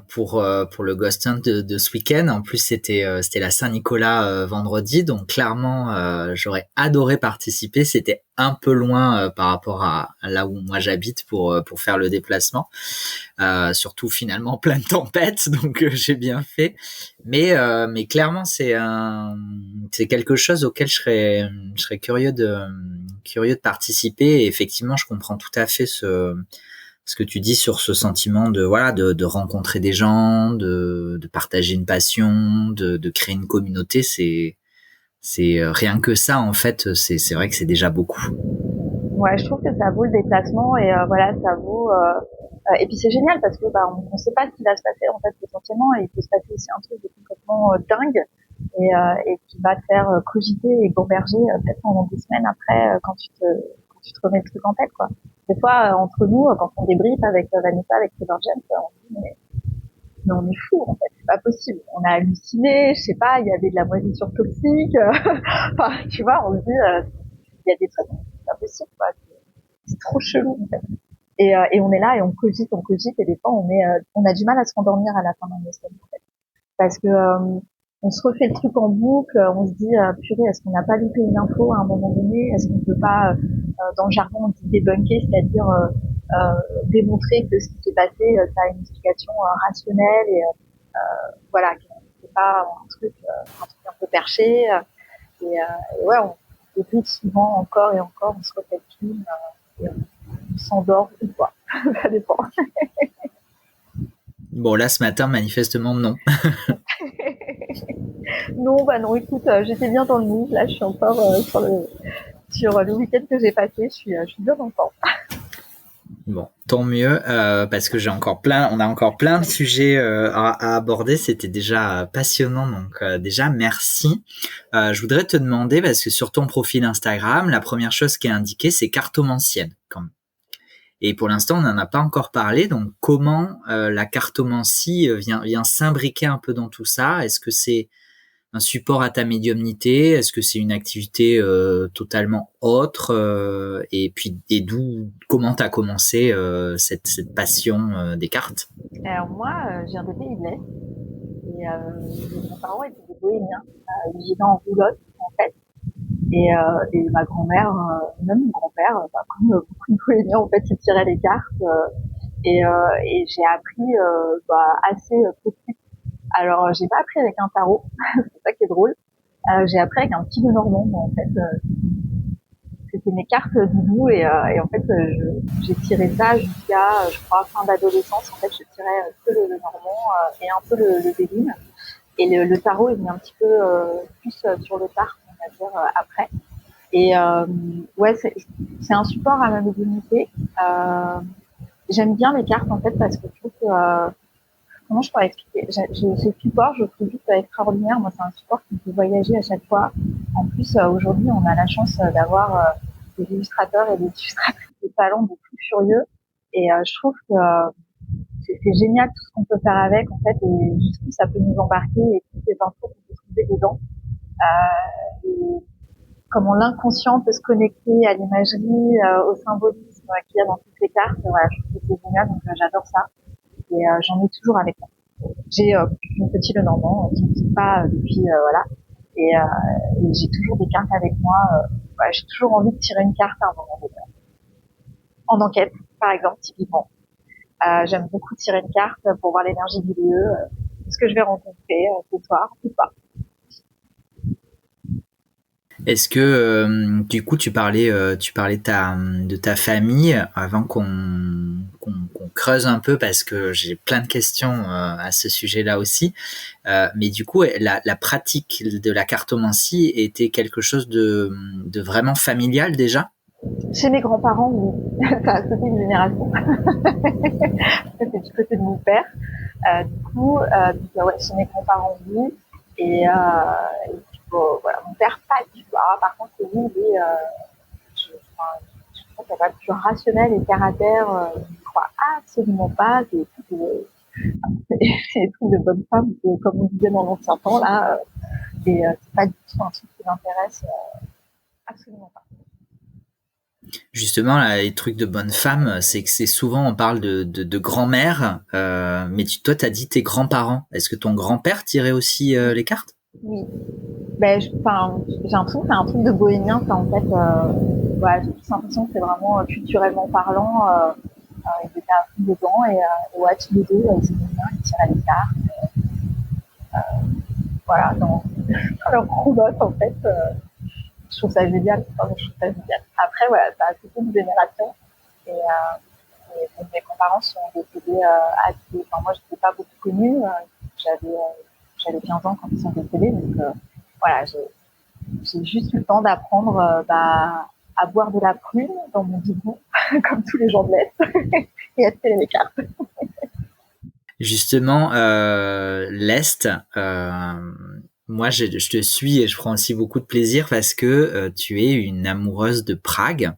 A: pour le Ghost Hunt de ce week-end. En plus c'était la Saint-Nicolas vendredi, donc clairement j'aurais adoré participer. C'était un peu loin par rapport à là où moi j'habite pour faire le déplacement. Surtout finalement plein de tempêtes, donc j'ai bien fait. Mais clairement c'est quelque chose auquel je serais curieux curieux de participer. Et effectivement, je comprends tout à fait ce que tu dis sur ce sentiment de rencontrer des gens, de partager une passion, de créer une communauté. C'est rien que ça, en fait, c'est vrai que c'est déjà beaucoup.
B: Ouais, je trouve que ça vaut le déplacement et voilà, ça vaut. Et puis c'est génial parce que on sait pas ce qui va se passer en fait potentiellement et il peut se passer aussi un truc de complètement dingue et qui va te faire cogiter et gamberger peut-être pendant 2 semaines après quand tu te remets le truc en tête quoi. Des fois entre nous quand on débriefe avec Vanessa, avec Trevor James, on se dit mais on est fou en fait, c'est pas possible. On a halluciné, je sais pas, il y avait de la moisissure toxique. Enfin, tu vois, on se dit il y a des trucs, c'est pas possible quoi. C'est trop chelou en fait. Et on est là et on cogite et des fois on a du mal à se rendormir à la fin d'un semaine en fait. Parce que on se refait le truc en boucle, on se dit purée, est-ce qu'on n'a pas loupé une info à un moment donné, est-ce qu'on peut pas dans le jargon on dit débunker, c'est-à-dire démontrer que ce qui s'est passé ça a une explication rationnelle et voilà, que c'est pas un truc un peu perché et ouais, on débute souvent encore et encore, on se refait le film et on s'endort ou pas, ça dépend.
A: Bon, là, ce matin, manifestement, non.
B: Non, écoute, j'étais bien dans le mood. Là, je suis encore sur le week-end que j'ai passé. Je suis bien dans le temps.
A: Bon, tant mieux, parce que on a encore plein de sujets à aborder. C'était déjà passionnant, donc déjà merci. Je voudrais te demander, parce que sur ton profil Instagram, la première chose qui est indiquée, c'est cartomancienne, quand même. Et pour l'instant, on n'en a pas encore parlé. Donc, comment la cartomancie vient s'imbriquer un peu dans tout ça? Est-ce que c'est un support à ta médiumnité? Est-ce que c'est une activité totalement autre? Et comment t'as commencé cette passion des cartes?
B: Alors moi, je viens de Pays de l'Est et mes parents étaient des bohémiens. Ils vivaient en roulotte en fait. Et ma grand-mère, même mon grand-père, comme beaucoup de bohémiens en fait, ils tiraient les cartes. Et j'ai appris assez petit. Alors j'ai pas appris avec un tarot, c'est ça qui est drôle. J'ai appris avec un petit Lenormand en fait. C'était mes cartes doudou et en fait j'ai tiré ça jusqu'à je crois fin d'adolescence. En fait je tirais que le Lenormand et un peu le Béline. Et le tarot est venu un petit peu plus sur le tard, on va dire après. Et ouais, c'est un support à ma médiumnité. J'aime bien les cartes en fait parce que je trouve que comment je pourrais expliquer, ce support, je trouve juste extraordinaire. Moi, c'est un support qui me fait voyager à chaque fois. En plus, aujourd'hui, on a la chance d'avoir des illustrateurs et des illustratrices de talent de fous furieux. Et je trouve que c'est génial tout ce qu'on peut faire avec, en fait, et jusqu'où ça peut nous embarquer et toutes les infos qu'on peut trouver dedans. Et comment l'inconscient peut se connecter à l'imagerie, au symbolisme qu'il y a dans toutes les cartes. Voilà, je trouve que c'est génial, donc j'adore ça. Et j'en ai toujours avec moi. J'ai une petite Lenormand qui ne quitte pas depuis voilà. Et j'ai toujours des cartes avec moi. Voilà, j'ai toujours envie de tirer une carte à un moment donné. En enquête, par exemple, typiquement. J'aime beaucoup tirer une carte pour voir l'énergie du lieu, ce que je vais rencontrer ce soir ou pas.
A: Est-ce que du coup tu parlais de ta famille avant qu'on creuse un peu parce que j'ai plein de questions à ce sujet-là aussi. Mais du coup la pratique de la cartomancie était quelque chose de vraiment familial déjà?
B: Chez mes grands-parents, oui. Ça a sauté une génération. C'était du côté de mon père. Ouais, chez mes grands-parents, oui. Et voilà, mon père, pas du tout. Alors, par contre, lui, je crois qu'il est pas plus rationnel et terre à terre. Je ne crois absolument pas. C'est des trucs de bonne femme, comme on disait dans l'ancien temps, là. C'est pas du tout un truc qui m'intéresse. Absolument pas.
A: Justement, là, les trucs de bonne femme, c'est que c'est souvent on parle de grand-mère, mais toi t'as dit tes grands-parents. Est-ce que ton grand-père tirait aussi les cartes?
B: Oui. Ben, j'ai l'impression que c'est un truc de bohémien, ça, en fait. Ouais, j'ai plus l'impression que c'est vraiment culturellement parlant. Ils étaient un peu dedans et ouais, tous les deux, ils aimaient bien, ils tiraient les cartes. Voilà, dans leur roulotte, en fait. je trouve ça génial. Enfin, je trouve ça génial. Après, voilà, ça a toute une génération. Et mes grands-parents sont décédés assez. Enfin, moi, je n'étais pas beaucoup connue. J'avais 15 ans quand ils sont décédés. Donc, voilà, j'ai juste eu le temps d'apprendre à boire de la prune dans mon biberon, comme tous les gens de l'Est, et à tirer les cartes.
A: Justement, l'Est, moi je te suis et je prends aussi beaucoup de plaisir parce que tu es une amoureuse de Prague.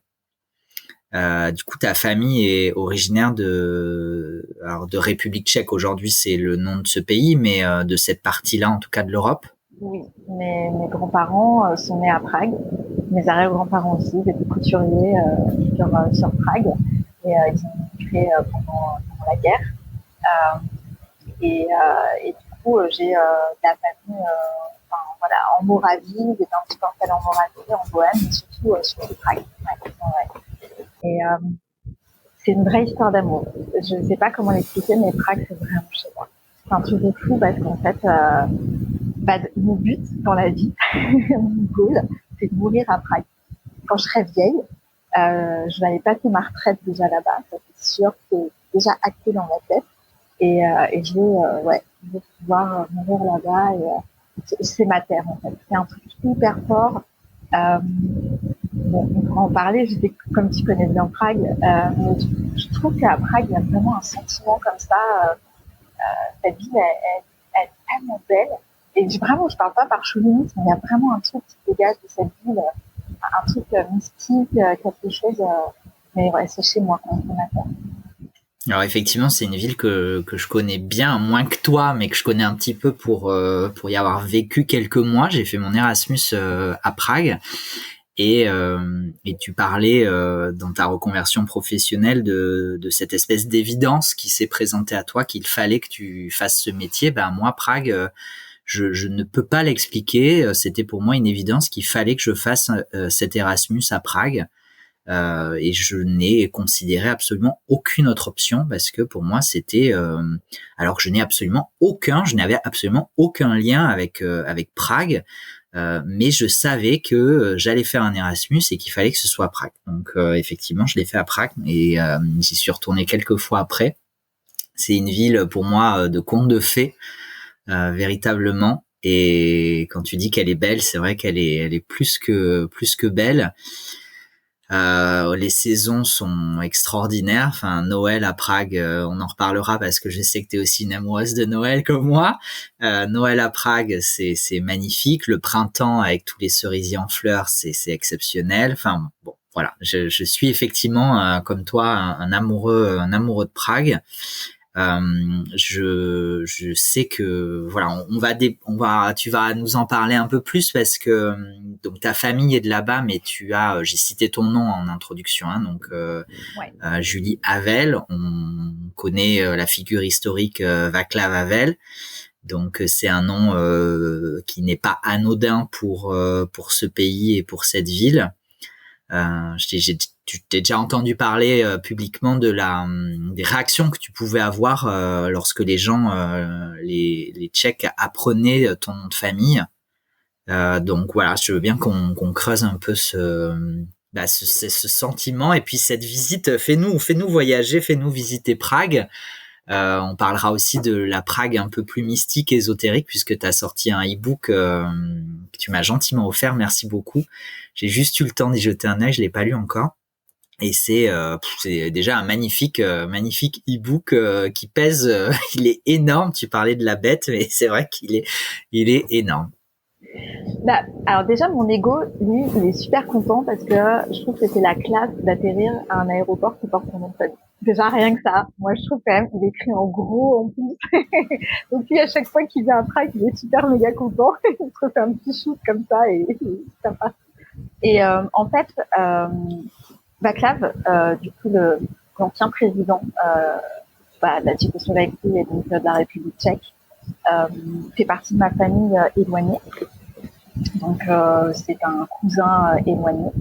A: Du coup, ta famille est originaire de République tchèque. Aujourd'hui, c'est le nom de ce pays, mais de cette partie-là, en tout cas de l'Europe.
B: Oui, mes grands-parents sont nés à Prague. Mes arrière-grands-parents aussi, des couturiers sur Prague. Et ils ont migré pendant la guerre. Et du coup, j'ai de la famille voilà, en Moravie. J'étais un petit peu installée en Moravie, en Bohème, mais surtout Prague. Ouais. Et c'est une vraie histoire d'amour. Je ne sais pas comment l'expliquer, mais Prague, c'est vraiment chez moi. C'est un truc de fou parce qu'en fait, mon but dans la vie, mon goal, c'est de mourir à Prague. Quand je serai vieille, je vais aller passer ma retraite déjà là-bas. Ça, c'est sûr, c'est déjà acté dans ma tête. Et je veux pouvoir mourir là-bas. Et c'est ma terre, en fait. C'est un truc hyper fort. Bon, on pourra en parler. J'étais, comme tu connais bien Prague, mais je trouve qu'à Prague, il y a vraiment un sentiment comme ça. Cette ville, elle est tellement belle. Et vraiment, je parle pas par chauvinisme, mais il y a vraiment un truc qui dégage de cette ville, un truc mystique, quelque chose. Mais ouais, c'est chez moi quand on a.
A: Alors effectivement, c'est une ville que je connais bien, moins que toi, mais que je connais un petit peu pour y avoir vécu quelques mois. J'ai fait mon Erasmus à Prague. Et tu parlais dans ta reconversion professionnelle de cette espèce d'évidence qui s'est présentée à toi, qu'il fallait que tu fasses ce métier. Ben moi, Prague, je ne peux pas l'expliquer. C'était pour moi une évidence qu'il fallait que je fasse cet Erasmus à Prague. Et je n'ai considéré absolument aucune autre option parce que pour moi c'était alors que je n'avais absolument aucun lien avec Prague. Mais je savais que j'allais faire un Erasmus et qu'il fallait que ce soit à Prague. Donc effectivement, je l'ai fait à Prague et j'y suis retourné quelques fois après. C'est une ville pour moi de conte de fées, véritablement. Et quand tu dis qu'elle est belle, c'est vrai qu'elle est plus que belle. Les saisons sont extraordinaires. Enfin, Noël à Prague, on en reparlera parce que je sais que tu es aussi une amoureuse de Noël comme moi. Noël à Prague, c'est magnifique. Le printemps avec tous les cerisiers en fleurs, c'est exceptionnel. Enfin, bon, voilà. Je suis effectivement, comme toi, un amoureux de Prague. Je sais que voilà, tu vas nous en parler un peu plus parce que donc ta famille est de là-bas, mais j'ai cité ton nom en introduction, hein, donc Julie Havel, on connaît la figure historique Václav Havel, donc c'est un nom qui n'est pas anodin pour ce pays et pour cette ville. Tu t'es déjà entendu parler publiquement des réactions que tu pouvais avoir lorsque les gens, les Tchèques apprenaient ton nom de famille. Donc voilà, je veux bien qu'on creuse un peu ce sentiment et puis cette visite. Fais-nous voyager, fais-nous visiter Prague. On parlera aussi de la Prague un peu plus mystique, ésotérique, puisque tu as sorti un e-book que tu m'as gentiment offert. Merci beaucoup. J'ai juste eu le temps d'y jeter un œil, je l'ai pas lu encore. Et c'est déjà un magnifique e-book qui pèse. Il est énorme. Tu parlais de la bête, mais c'est vrai qu'il est énorme.
B: Alors déjà, mon ego, lui, il est super content parce que je trouve que c'est la classe d'atterrir à un aéroport qui porte son nom de famille. Déjà, rien que ça, moi, je trouve quand même, il est écrit en gros en plus. Donc lui, à chaque fois qu'il vient à Prague, il est super méga content. Il se refait un petit shoot comme ça et ça passe. Et en fait, Václav, du coup, l'ancien président de la Tchécoslovaquie et donc de la République tchèque, fait partie de ma famille éloignée. Donc c'est un cousin éloigné.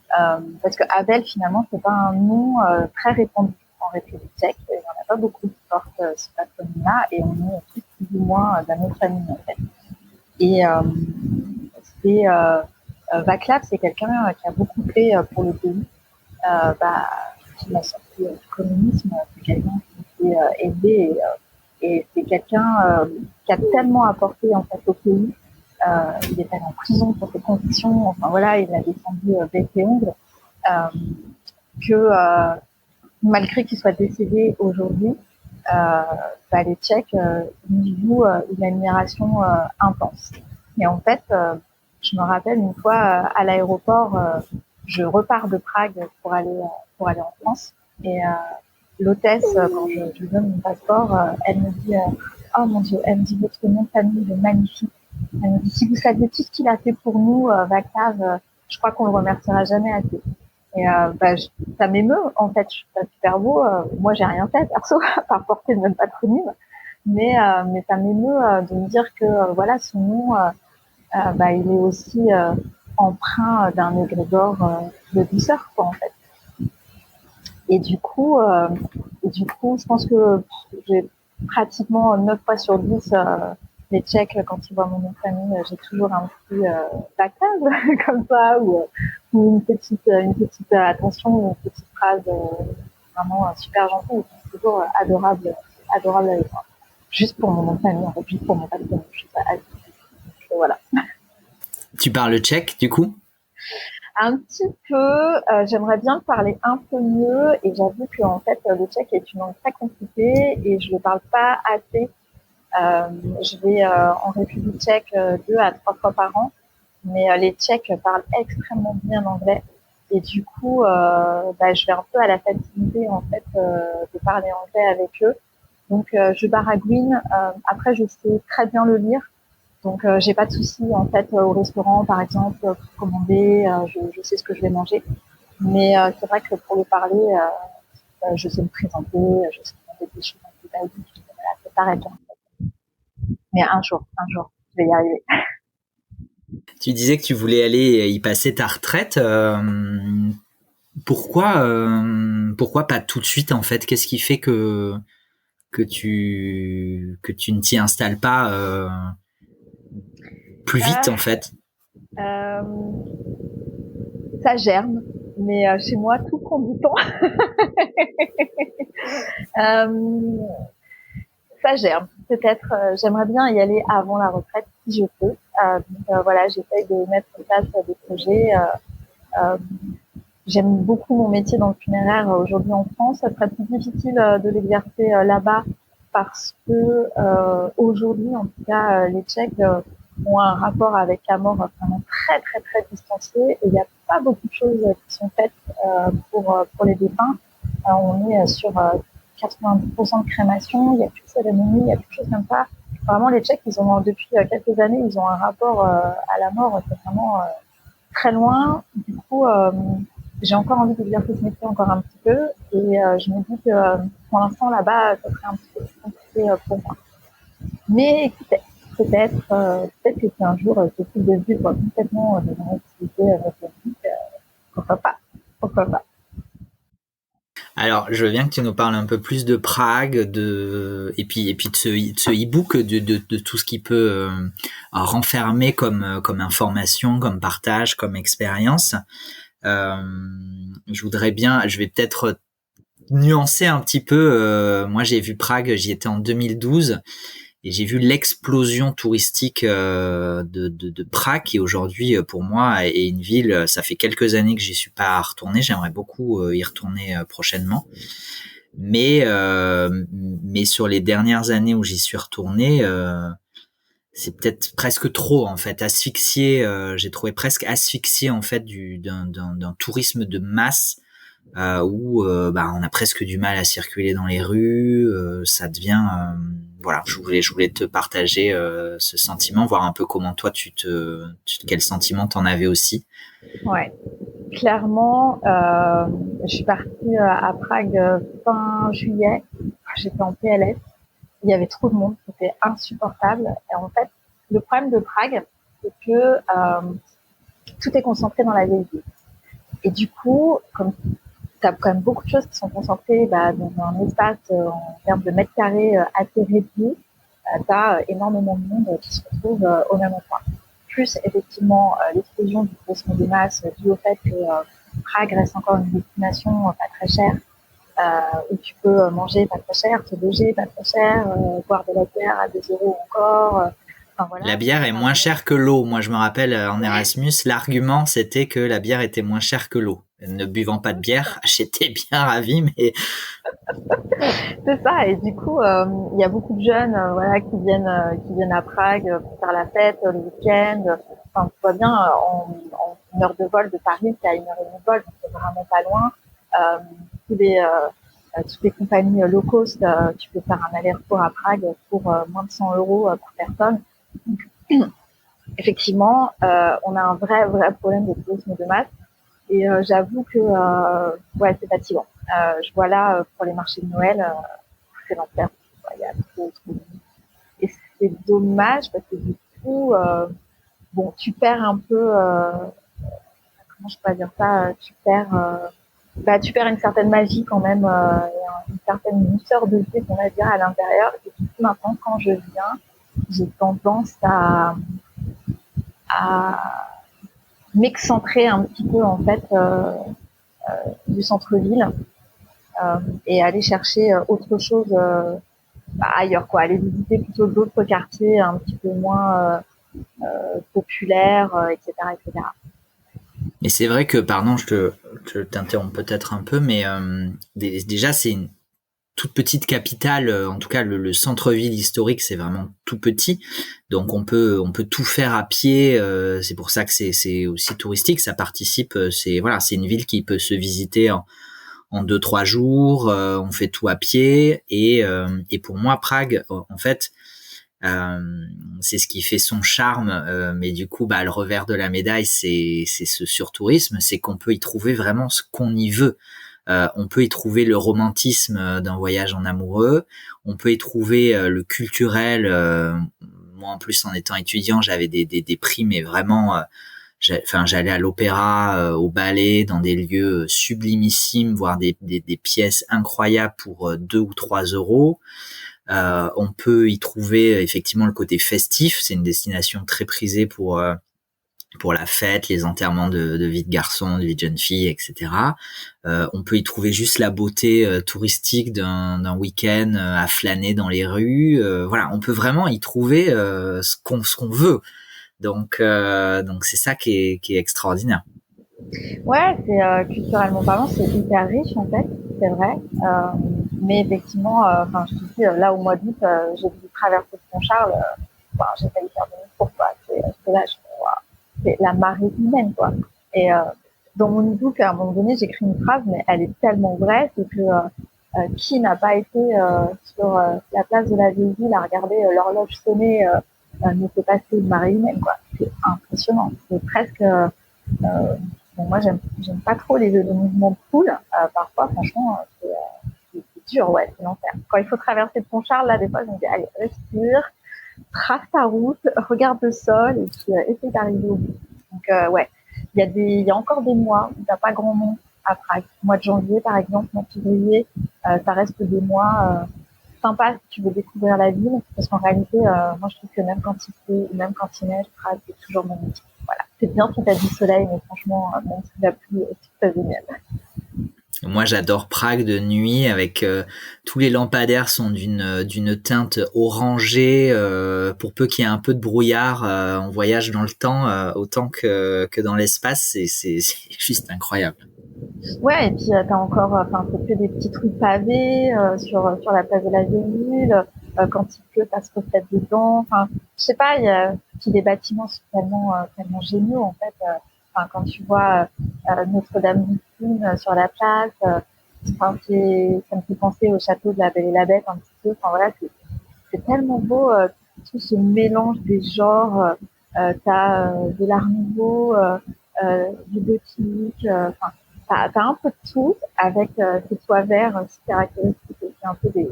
B: Parce que Havel, finalement, c'est pas un nom très répandu en République tchèque. Il n'y en a pas beaucoup qui portent ce patronyme-là et on est tous plus ou moins de la même famille, en fait. Et Václav, c'est quelqu'un qui a beaucoup fait pour le pays. Qui m'a sorti du communisme, c'est quelqu'un qui était aidé et c'est quelqu'un qui a tellement apporté en fait au pays. Il est allé en prison pour ses convictions. Enfin voilà, il a défendu bec et ongles. Que malgré qu'il soit décédé aujourd'hui, les Tchèques lui vouent une admiration intense. Et en fait, je me rappelle une fois à l'aéroport, je repars de Prague pour aller en France et l'hôtesse, quand je lui donne mon passeport, elle me dit oh mon Dieu, elle me dit votre nom de famille est magnifique. Elle me dit si vous saviez tout ce qu'il a fait pour nous, Václav, je crois qu'on le remerciera jamais assez. Et ça m'émeut en fait, je trouve ça super beau. Moi j'ai rien fait perso, à part porter le même patronyme, mais ça m'émeut de me dire que voilà son nom, il est aussi empreint d'un égrégore de douceur quoi en fait. Et du coup, je pense que j'ai pratiquement 9 fois sur 10 les Tchèques, quand ils voient mon nom de famille, j'ai toujours un petit Václav comme ça, ou une petite attention, ou une petite phrase vraiment super gentille. C'est toujours adorable avec moi. Juste pour mon nom de famille, en fait, juste pour mon patronyme. Je suis pas voilà.
A: Tu parles tchèque, du coup?
B: Un petit peu, j'aimerais bien parler un peu mieux et j'avoue que en fait le tchèque est une langue très compliquée et je le parle pas assez. Je vais en République tchèque 2 à 3 fois par an, mais les Tchèques parlent extrêmement bien anglais et du coup je vais un peu à la facilité en fait de parler anglais avec eux. Donc je baragouine. Après je sais très bien le lire. Donc j'ai pas de souci en fait au restaurant par exemple pour commander, je sais ce que je vais manger. Mais c'est vrai que pour le parler, je sais me présenter, je sais demander des choses un peu basiques. Voilà, c'est pareil. Mais un jour, je vais y arriver.
A: Tu disais que tu voulais aller y passer ta retraite. Pourquoi pas tout de suite en fait? Qu'est-ce qui fait que tu ne t'y installes pas plus vite en fait?
B: Euh, Ça germe, mais chez moi tout prend du temps. Ça germe. Peut-être, j'aimerais bien y aller avant la retraite si je peux. Voilà, j'essaye de mettre en place des projets. J'aime beaucoup mon métier dans le funéraire aujourd'hui en France. Ça serait plus difficile de l'exercer là-bas parce que aujourd'hui, en tout cas, les Tchèques ont un rapport avec la mort vraiment très très très distancié et il n'y a pas beaucoup de choses qui sont faites pour les défunts. On est sur 90% de crémation, il n'y a plus de cérémonie, il n'y a plus de choses comme ça. Vraiment, les Tchèques, ils ont depuis quelques années, ils ont un rapport à la mort qui est vraiment très loin. Du coup, j'ai encore envie d'exercer ce métier encore un petit peu et je me dis que pour l'instant là-bas, ça serait un petit peu plus compliqué pour moi. Mais écoutez, peut-être que si un jour c'est possible de vivre complètement dans une activité mécanique, pourquoi pas.
A: Alors, je veux bien que tu nous parles un peu plus de Prague, et puis de ce e-book, de tout ce qui peut renfermer comme information, comme partage, comme expérience. Je vais peut-être nuancer un petit peu. Moi, j'ai vu Prague, j'y étais en 2012. Et j'ai vu l'explosion touristique de Prague, qui aujourd'hui pour moi est une ville. Ça fait quelques années que j'y suis pas retourné. J'aimerais beaucoup y retourner prochainement. Mais sur les dernières années où j'y suis retourné, c'est peut-être presque trop en fait, asphyxié. J'ai trouvé presque asphyxié en fait d'un tourisme de masse. Où on a presque du mal à circuler dans les rues, ça devient voilà, je voulais te partager ce sentiment, voir un peu comment toi quel sentiment t'en avais aussi.
B: Ouais, clairement, je suis partie à Prague fin juillet, j'étais en PLS, il y avait trop de monde, c'était insupportable et en fait, le problème de Prague, c'est que tout est concentré dans la vieille ville. Et du coup, comme tu as quand même beaucoup de choses qui sont concentrées dans un espace en termes de mètres carrés assez réduit, tu as énormément de monde qui se retrouve au même endroit. plus effectivement l'explosion du tourisme de masse dû au fait que Prague reste encore une destination pas très chère, où tu peux manger pas très cher, te loger pas très cher, boire de la bière à 2 euros encore. Enfin, voilà.
A: La bière est moins chère que l'eau. Moi, je me rappelle en Erasmus, l'argument c'était que la bière était moins chère que l'eau. Ne buvant pas de bière, j'étais bien ravi, mais
B: C'est ça, et du coup, il y a beaucoup de jeunes, voilà, qui viennent à Prague pour faire la fête le week-end. Enfin, tu vois bien, en une heure de vol de Paris, c'est à une heure et demie de vol, donc c'est vraiment pas loin. Euh, tous les, toutes les compagnies low cost, tu peux faire un aller-retour à Prague pour moins de 100 euros par personne. Donc, effectivement, on a un vrai problème de tourisme de masse. Et j'avoue que ouais, c'est fatigant. Je vois là pour les marchés de Noël, c'est l'enfer. Il y a trop. Et c'est dommage parce que du coup, bon, tu perds un peu. Comment je peux dire ça? Tu perds une certaine magie quand même, une certaine douceur de vie qu'on va dire à l'intérieur. Et du coup, maintenant, quand je viens, j'ai tendance à m'excentrer un petit peu en fait du centre-ville. Et aller chercher autre chose ailleurs, quoi. Aller visiter plutôt d'autres quartiers un petit peu moins populaires, etc., etc.
A: mais c'est vrai que, pardon, je t'interromps peut-être un peu, mais déjà c'est une toute petite capitale, en tout cas le centre-ville historique, c'est vraiment tout petit, donc on peut tout faire à pied. C'est pour ça que c'est aussi touristique, ça participe. C'est une ville qui peut se visiter en 2-3 jours. On fait tout à pied et pour moi Prague, en fait, c'est ce qui fait son charme, mais du coup, le revers de la médaille, c'est ce surtourisme, c'est qu'on peut y trouver vraiment ce qu'on y veut. On peut y trouver le romantisme d'un voyage en amoureux, on peut y trouver le culturel. Moi, en plus, en étant étudiant, j'avais des prix, mais vraiment, j'allais à l'opéra, au ballet, dans des lieux sublimissimes, voir des pièces incroyables pour 2 ou 3 euros. On peut y trouver effectivement le côté festif. C'est une destination très prisée pour la fête, les enterrements de vie de garçon, de vie de jeune fille, etc. On peut y trouver juste la beauté touristique d'un week-end à flâner dans les rues. Voilà, on peut vraiment y trouver ce qu'on veut. Donc c'est ça qui est extraordinaire.
B: Ouais, c'est culturellement parlant, c'est hyper riche en fait, c'est vrai. Mais effectivement, enfin, je te dis, là au mois d'août, j'ai dû traverser le Pont Charles. J'ai failli faire demi-tour, quoi. C'est là, c'est la marée humaine, quoi. Et dans mon e-book, à un moment donné, j'écris une phrase, mais elle est tellement vraie, c'est que qui n'a pas été sur la place de la vieille ville à regarder l'horloge sonner, ne fait passer une marée humaine, quoi. C'est impressionnant. C'est presque bon, moi, j'aime pas trop les mouvements de foule. Parfois, franchement, c'est dur, ouais, c'est l'enfer. Quand il faut traverser le pont Charles, là, des fois, je me dis, allez, respire, trace ta route, regarde le sol et puis essaie d'arriver au bout. Donc, ouais, il y a encore des mois où t'as pas grand monde à Prague. Mois de janvier, par exemple, mois de février, ça reste des mois sympas si tu veux découvrir la ville, parce qu'en réalité, moi, je trouve que même quand il pleut ou même quand il neige, Prague, c'est toujours magnifique. Voilà. C'est bien si t'as du soleil, mais franchement, même si la pluie, c'est génial.
A: Moi, j'adore Prague de nuit avec tous les lampadaires sont d'une teinte orangée. Pour peu qu'il y ait un peu de brouillard, on voyage dans le temps autant que dans l'espace. C'est juste incroyable.
B: Ouais, et puis t'as encore, enfin, c'est que des petites rues pavées sur la place de la Vieille-Ville. Quand il pleut, ça se reflète dedans. Enfin, je sais pas, il y a puis les bâtiments sont tellement géniaux en fait. Enfin, quand tu vois Notre-Dame-des-Landes sur la place, enfin, ça me fait penser au château de la Belle et la Bête un petit peu. Enfin voilà, c'est tellement beau tout ce mélange des genres. T'as de l'art nouveau, du gothique. Enfin, t'as un peu de tout avec ces toits verts si caractéristiques aussi un peu des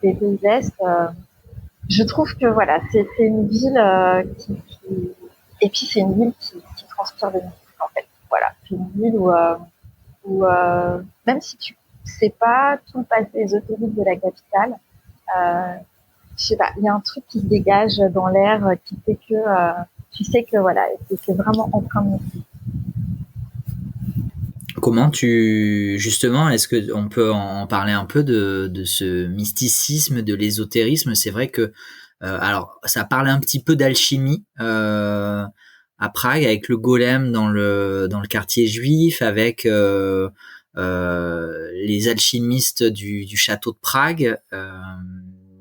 B: pays de l'Est. Je trouve que voilà, c'est une ville et puis c'est une ville qui transpire de mystique en fait. Voilà, c'est une ville où même si tu sais pas tout le passé ésotérique de la capitale, je sais pas, il y a un truc qui se dégage dans l'air qui fait que tu sais que voilà, c'est vraiment en train de.
A: Comment justement, est-ce que on peut en parler un peu de ce mysticisme, de l'ésotérisme? C'est vrai que, alors, ça parle un petit peu d'alchimie à Prague, avec le golem dans le quartier juif, avec les alchimistes du château de Prague,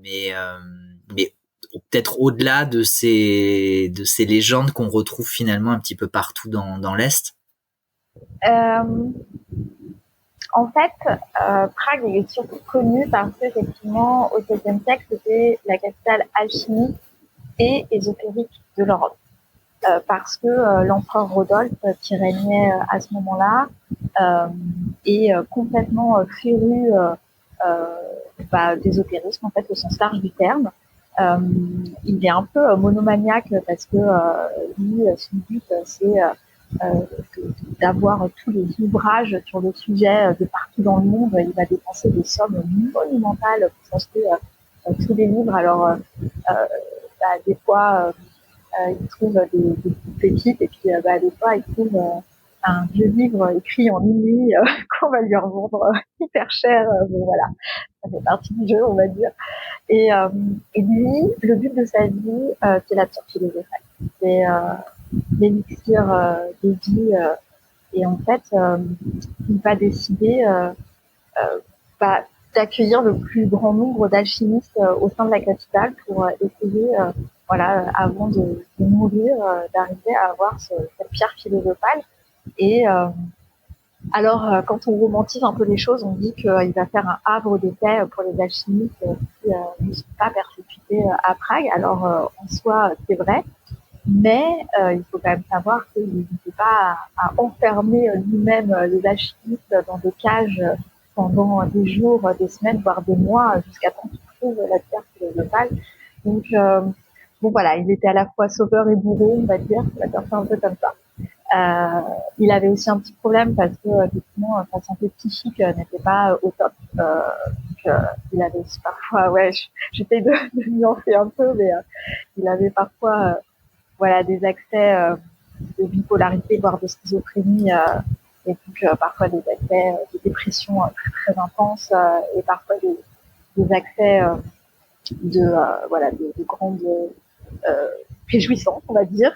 A: mais peut-être au-delà de ces légendes qu'on retrouve finalement un petit peu partout dans l'Est.
B: Euh, En fait, Prague est surtout connue parce qu'effectivement, au XVIe siècle, c'était la capitale alchimique et ésotérique de l'Europe. Parce que l'empereur Rodolphe, qui régnait à ce moment-là, est complètement féru d'ésotérisme, en fait, au sens large du terme. Il est un peu monomaniaque parce que lui, son but, c'est d'avoir tous les ouvrages sur le sujet de partout dans le monde. Il va dépenser des sommes monumentales pour s'acheter tous les livres. Alors, des fois, il trouve des pépites et puis des fois, il trouve un vieux livre écrit en une nuit qu'on va lui revendre hyper cher. Bon, voilà, ça fait partie du jeu, on va dire. Et lui, le but de sa vie, c'est la philosophie. C'est l'élixir de vie. Et en fait, il va décider bah, d'accueillir le plus grand nombre d'alchimistes au sein de la capitale pour essayer, avant de mourir, d'arriver à avoir cette pierre philosophale. Et quand on romantise un peu les choses, on dit qu'il va faire un havre de paix pour les alchimistes qui ne sont pas persécutés à Prague. Alors, en soi, c'est vrai. Mais il faut quand même savoir qu'il n'hésitait pas à enfermer lui-même les alchimistes dans des cages pendant des jours, des semaines, voire des mois, jusqu'à temps qu'ils trouvent la pierre philosophale. Donc, bon voilà, il était à la fois sauveur et bourreau, on va dire ça un peu comme ça. Il avait aussi un petit problème parce que effectivement sa santé psychique n'était pas au top. Il avait aussi parfois, j'essaie de nuancer un peu, mais il avait parfois des accès de bipolarité, voire de schizophrénie, et donc parfois des accès de dépression très très intenses, et parfois des accès de grandes réjouissances, on va dire.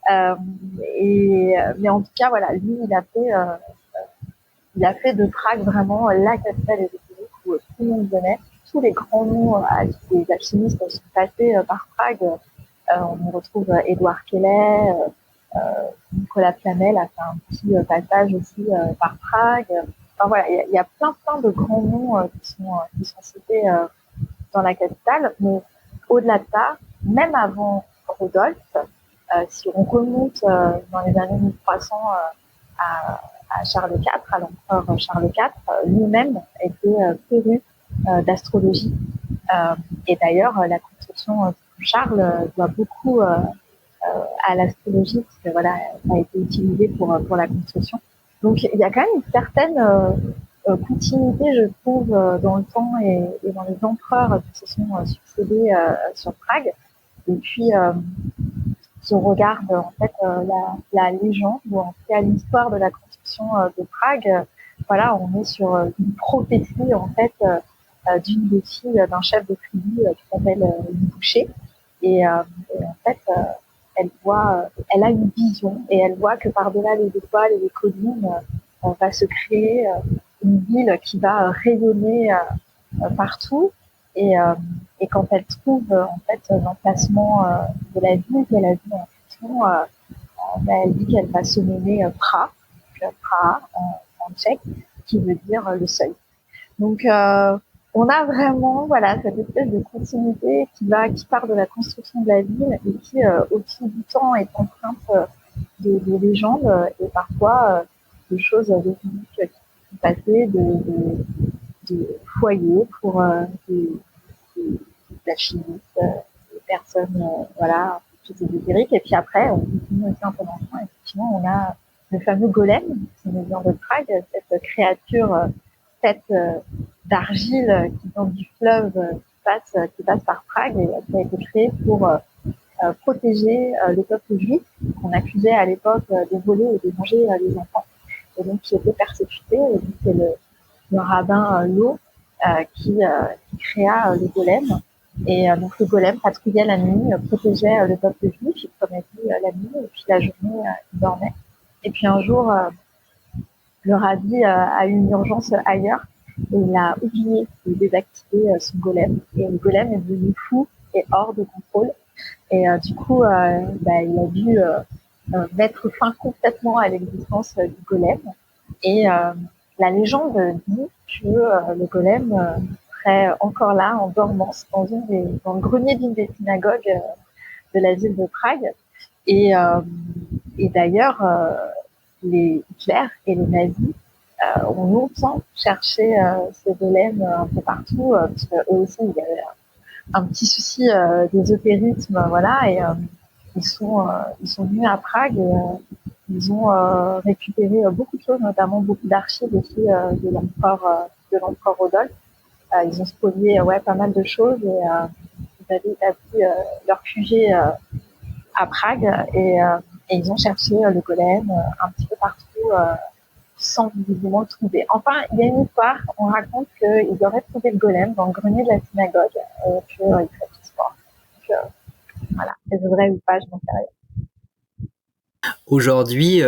B: Mais en tout cas, voilà, lui, il a fait de Prague vraiment la capitale ésotérique où tout le monde venait. Tous les grands noms des alchimistes sont passés par Prague. On y retrouve Édouard Kellet, Nicolas Flamel a fait un petit passage aussi par Prague. Enfin voilà, il y a plein de grands noms qui sont cités dans la capitale. Mais au-delà de ça, même avant Rodolphe, si on remonte dans les années 1300 à Charles IV, à l'empereur Charles IV, lui-même était féru d'astrologie. Et d'ailleurs, la construction de Charles doit beaucoup à l'astrologie, parce que voilà, ça a été utilisé pour la construction. Donc il y a quand même une certaine continuité, je trouve, dans le temps et dans les empereurs qui se sont succédés sur Prague. Et puis, si on regarde en fait la légende ou en tout cas l'histoire de la construction de Prague, voilà, on est sur une prophétie en fait d'une des filles d'un chef de tribu qui s'appelle Boucher. Et en fait, elle a une vision et elle voit que par-delà les étoiles et les collines, va se créer une ville qui va rayonner partout. Et, et quand elle trouve en fait l'emplacement de la ville qu'elle a vue en question, elle dit qu'elle va se nommer Pra, Praha en tchèque, qui veut dire le seuil. Donc on a vraiment cette espèce de continuité qui part de la construction de la ville et qui au fil du temps est empreinte de légendes et parfois de choses de physique qui sont passées, de foyers pour des alchimistes, des personnes plus ésotériques. Et puis après, on continue aussi un peu dans le temps. Effectivement, on a le fameux golem qui nous vient de Prague, cette créature faite d'argile qui vient du fleuve qui passe par Prague et qui a été créée pour protéger le peuple juif qu'on accusait à l'époque de voler et de manger les enfants. Et donc, qui était persécuté. Et donc, c'est le rabbin Lowe qui créa le golem. Et donc, le golem patrouillait la nuit, protégeait le peuple juif. Il prenait la nuit et puis la journée, il dormait. Et puis un jour, le rabbi a eu une urgence ailleurs et il a oublié de désactiver son golem. Et le golem est devenu fou et hors de contrôle. Et du coup, il a dû mettre fin complètement à l'existence du golem. Et la légende dit que le golem serait encore là, en dormance, dans le grenier d'une des synagogues de la ville de Prague. Et d'ailleurs, les Hitler et les nazis ont longtemps cherché ce golem un peu partout, parce qu'eux aussi, il y avait un petit souci d'ésotérisme, voilà, et ils sont venus à Prague et ils ont récupéré beaucoup de choses, notamment beaucoup d'archives aussi de l'empereur Rodolphe. Ils ont spolié pas mal de choses et ils avaient établi leur QG à Prague et ils ont cherché le golem un petit peu partout sans visiblement le trouver. Enfin, il y a une histoire, on raconte qu'ils auraient trouvé le golem dans le grenier de la synagogue et qu'il serait tous morts. Donc voilà, est-ce vrai ou pas, je n'en sais rien.
A: Aujourd'hui,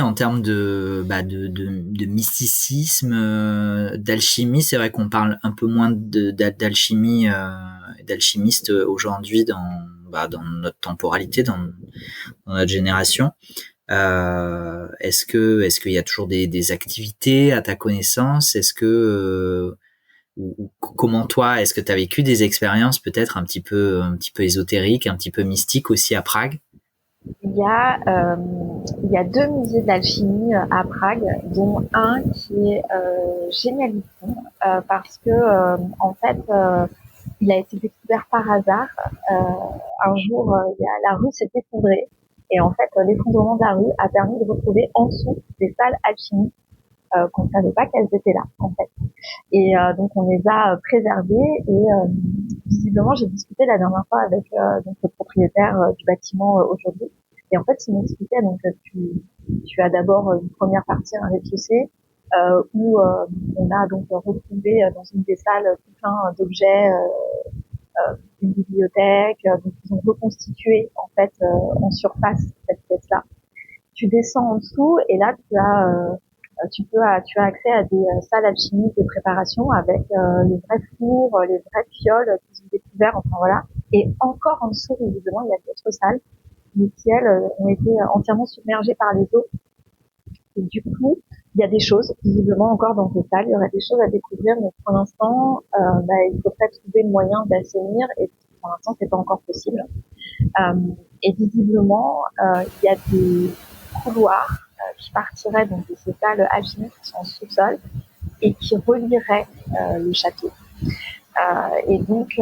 A: en termes de mysticisme, d'alchimie, c'est vrai qu'on parle un peu moins d'alchimie, d'alchimistes aujourd'hui dans notre temporalité, dans notre génération. Est-ce qu'il y a toujours des activités à ta connaissance? Est-ce que comment toi, est-ce que tu as vécu des expériences peut-être un petit peu ésotériques, un petit peu mystiques aussi à Prague?
B: Il y a 2 musées d'alchimie à Prague, dont un qui est génialissime parce que en fait il a été découvert par hasard. Un jour, la rue s'est effondrée et en fait l'effondrement de la rue a permis de retrouver en dessous des salles alchimiques qu'on ne savait pas qu'elles étaient là en fait. Et donc on les a préservées et visiblement j'ai discuté la dernière fois avec donc le propriétaire du bâtiment aujourd'hui et en fait il m'expliquait donc tu as d'abord une première partie, un rez-de-chaussée où on a donc retrouvé dans une des salles tout plein d'objets, une bibliothèque, donc ils ont reconstitué en fait en surface cette pièce-là. Tu descends en dessous et là tu as accès à des salles alchimiques de préparation avec les vrais fours, les vraies fioles qu'ils ont découvertes, enfin voilà. Et encore en dessous, évidemment, il y a d'autres salles, mais qui elles ont été entièrement submergées par les eaux. Et du coup, il y a des choses, visiblement encore dans ces salles, il y aurait des choses à découvrir, mais pour l'instant, il faudrait trouver le moyen d'assainir et pour l'instant, c'est pas encore possible. Et visiblement, il y a des couloirs qui partiraient donc de ces salles alchimiques qui sont en sous-sol et qui relieraient le château. Et donc,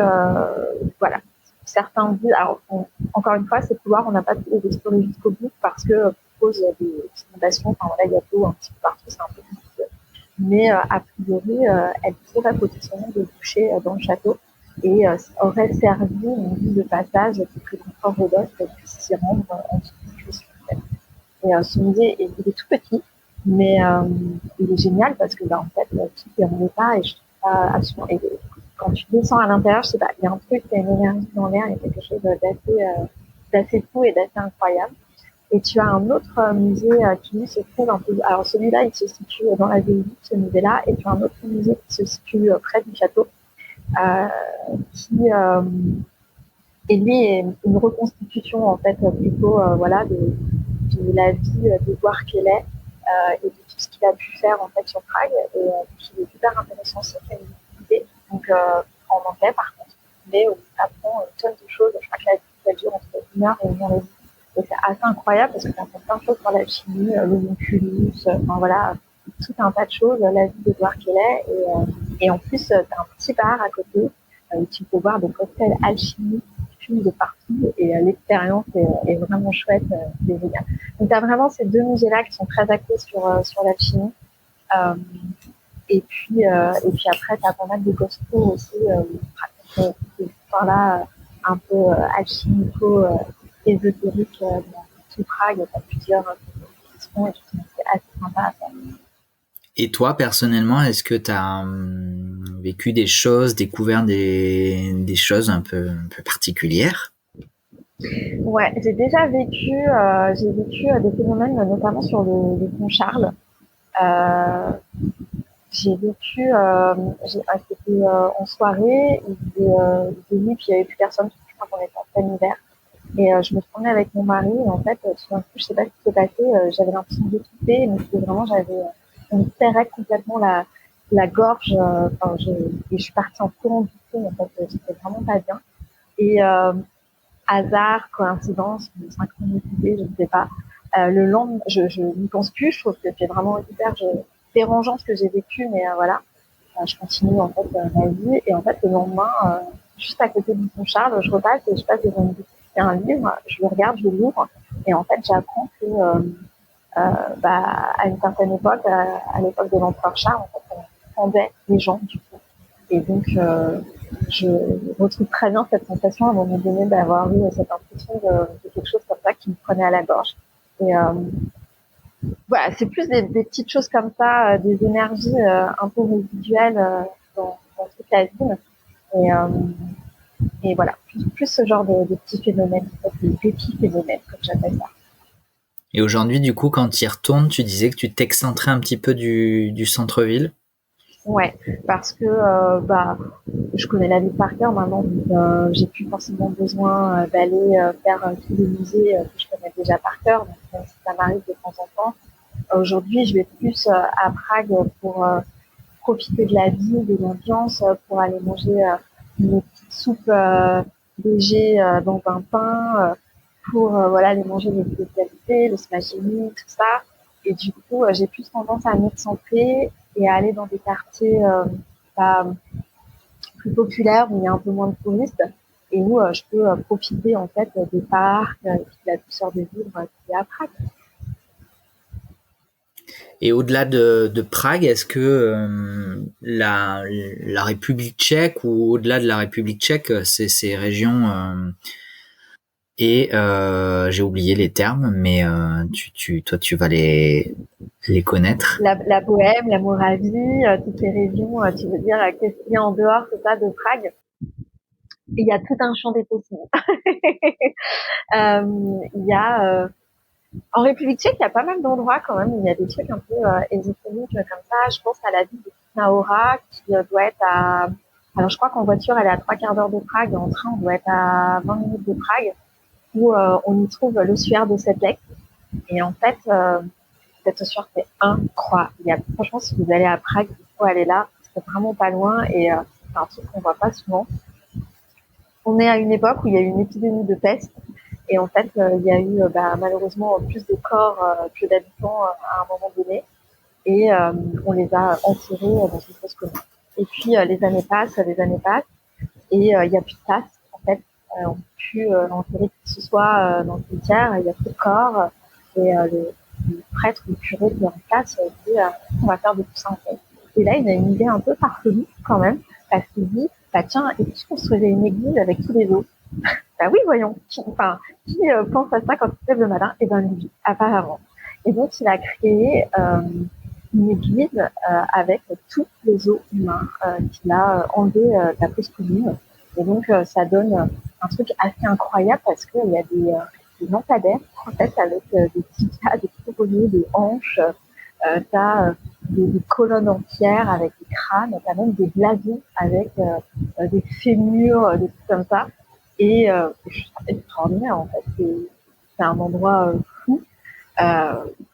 B: voilà. Certains disent, alors encore une fois, ces couloirs, on n'a pas pu les explorer jusqu'au bout parce que pour cause des inondations, enfin voilà, il y a de l'eau un petit peu partout, c'est un peu compliqué. Mais a priori, elles pourraient potentiellement déboucher dans le château et aurait servi une ville de passage pour que l'empereur Rodolphe puisse s'y rendre en dessous du chaussée. Et ce musée, il est tout petit, mais il est génial parce que en fait, tout est en état et je trouve ça absolument. Et quand tu descends à l'intérieur, je sais pas, il y a un truc, il y a une énergie dans l'air, il y a quelque chose d'assez fou et d'assez incroyable. Et tu as un autre musée qui lui se trouve un peu. Alors celui-là, il se situe dans la ville, ce musée-là, et tu as un autre musée qui se situe près du château, qui et lui est une reconstitution en fait plutôt voilà de la vie d'Édouard Kellet et de tout ce qu'il a pu faire en fait sur Prague et qui est super intéressant, c'est une idée donc en anglais par contre, mais où tu apprends une tonne de choses. Je crois que la vie dure entre 1 heure et 1 heure et demie et c'est assez incroyable parce que tu apprends plein de choses sur l'alchimie, l'homunculus, enfin voilà, tout un tas de choses, la vie d'Édouard Kellet et en plus tu as un petit bar à côté où tu peux voir des cocktails alchimiques de partout et l'expérience est vraiment chouette, c'est génial. Donc tu as vraiment ces 2 musées-là qui sont très axés sur l'alchimie. Et puis après, tu as pas mal de gospels aussi qui racontent ces histoires-là un peu alchimico, ésotérique dans tout Prague. Il y a plusieurs qui se font et qui sont assez sympas à faire.
A: Et toi, personnellement, est-ce que tu as vécu des choses, découvert des choses un peu particulières?
B: Ouais, j'ai vécu des phénomènes, notamment sur le pont Charles. Euh, j'ai vécu, c'était en soirée, il faisait nuit, puis il n'y avait plus personne, je crois qu'on était en plein hiver. Et je me promenais avec mon mari, et en fait, tout d'un coup, je sais pas ce qui s'est passé, j'avais l'impression d'étouffer, mais c'était vraiment, on me serrait complètement la gorge, et je suis partie en courant du fond, en fait, j'étais vraiment pas bien. Et hasard, coïncidence, synchronicité, je ne sais pas. Le lendemain, je n'y pense plus, je trouve que c'est vraiment hyper dérangeant ce que j'ai vécu, mais voilà, je continue en fait ma vie. Et en fait, le lendemain, juste à côté du pont Charles, je repasse et je passe devant une boutique, il y a un livre, je le regarde, je l'ouvre, et en fait, j'apprends que à une certaine époque, à l'époque de l'empereur Charles, en fait, on pendait les gens du coup. Et donc, je retrouve très bien cette sensation à un moment donné d'avoir eu cette impression de quelque chose comme ça qui me prenait à la gorge. Et voilà, c'est plus des petites choses comme ça, des énergies un peu résiduelles dans toute la ville. Et, et voilà, plus ce genre de petits phénomènes, des petits phénomènes, comme j'appelle ça.
A: Et aujourd'hui, du coup, quand tu y retournes, tu disais que tu t'excentrais un petit peu du centre-ville.
B: Ouais, parce que je connais la ville par cœur maintenant, donc j'ai plus forcément besoin d'aller faire tous les musées que je connais déjà par cœur, donc même si ça m'arrive de temps en temps. Aujourd'hui, je vais plus à Prague pour profiter de la vie, de l'ambiance, pour aller manger une petite soupe végé dans un pain, pour voilà aller manger des spécialités, le smashing, tout ça. Et du coup, j'ai plus tendance à m'excentrer et à aller dans des quartiers bah, plus populaires où il y a un peu moins de touristes et où je peux profiter en fait des parcs et de la douceur de vivre qu'il y a à Prague.
A: Et au-delà de Prague, est-ce que la République tchèque ou au-delà de la République tchèque, ces régions j'ai oublié les termes, mais toi, tu vas les connaître.
B: La Bohème, la Moravie, toutes les régions, tu veux dire, qu'est-ce qu'il y a en dehors, c'est ça, de Prague. Et il y a tout un champ des possibles. Il y a en République tchèque, il y a pas mal d'endroits quand même. Il y a des trucs un peu ésotériques comme ça. Je pense à la ville de Kutna qui doit être à. Alors je crois qu'en voiture, elle est à 3/4 d'heure de Prague. En train, on doit être à 20 minutes de Prague, où on y trouve l'ossuaire de Sedlec. Et en fait, cette ossuaire, c'est incroyable. Franchement, si vous allez à Prague, il faut aller là. C'est vraiment pas loin et c'est un truc qu'on voit pas souvent. On est à une époque où il y a eu une épidémie de peste. Et en fait, il y a eu malheureusement plus de corps que d'habitants à un moment donné. Et on les a enterrés dans une fosse commune. Et puis les années passent, et il n'y a plus de place. En fait, on ne peut plus enterrer qui que ce soit dans le cimetière. Il n'y a plus de corps. Et le prêtre ou le curé qui est en place dit on va faire de tout ça en fait. Et là, il a une idée un peu farfelue quand même, parce qu'il dit tiens, et si on construisait une église avec tous les os? Bah oui, voyons. Qui pense à ça quand il se lève le matin? Et ben lui, apparemment. Et donc il a créé une église avec tous les os humains qu'il a enlevés de la fosse commune. Et donc ça donne un truc assez incroyable parce qu'il y a des lampadaires en fait avec des tibias, des couronniers, des hanches. T'as des colonnes entières avec des crânes, t'as même des blasons avec des fémurs, des trucs comme ça. Et c'est extraordinaire en fait. C'est un endroit fou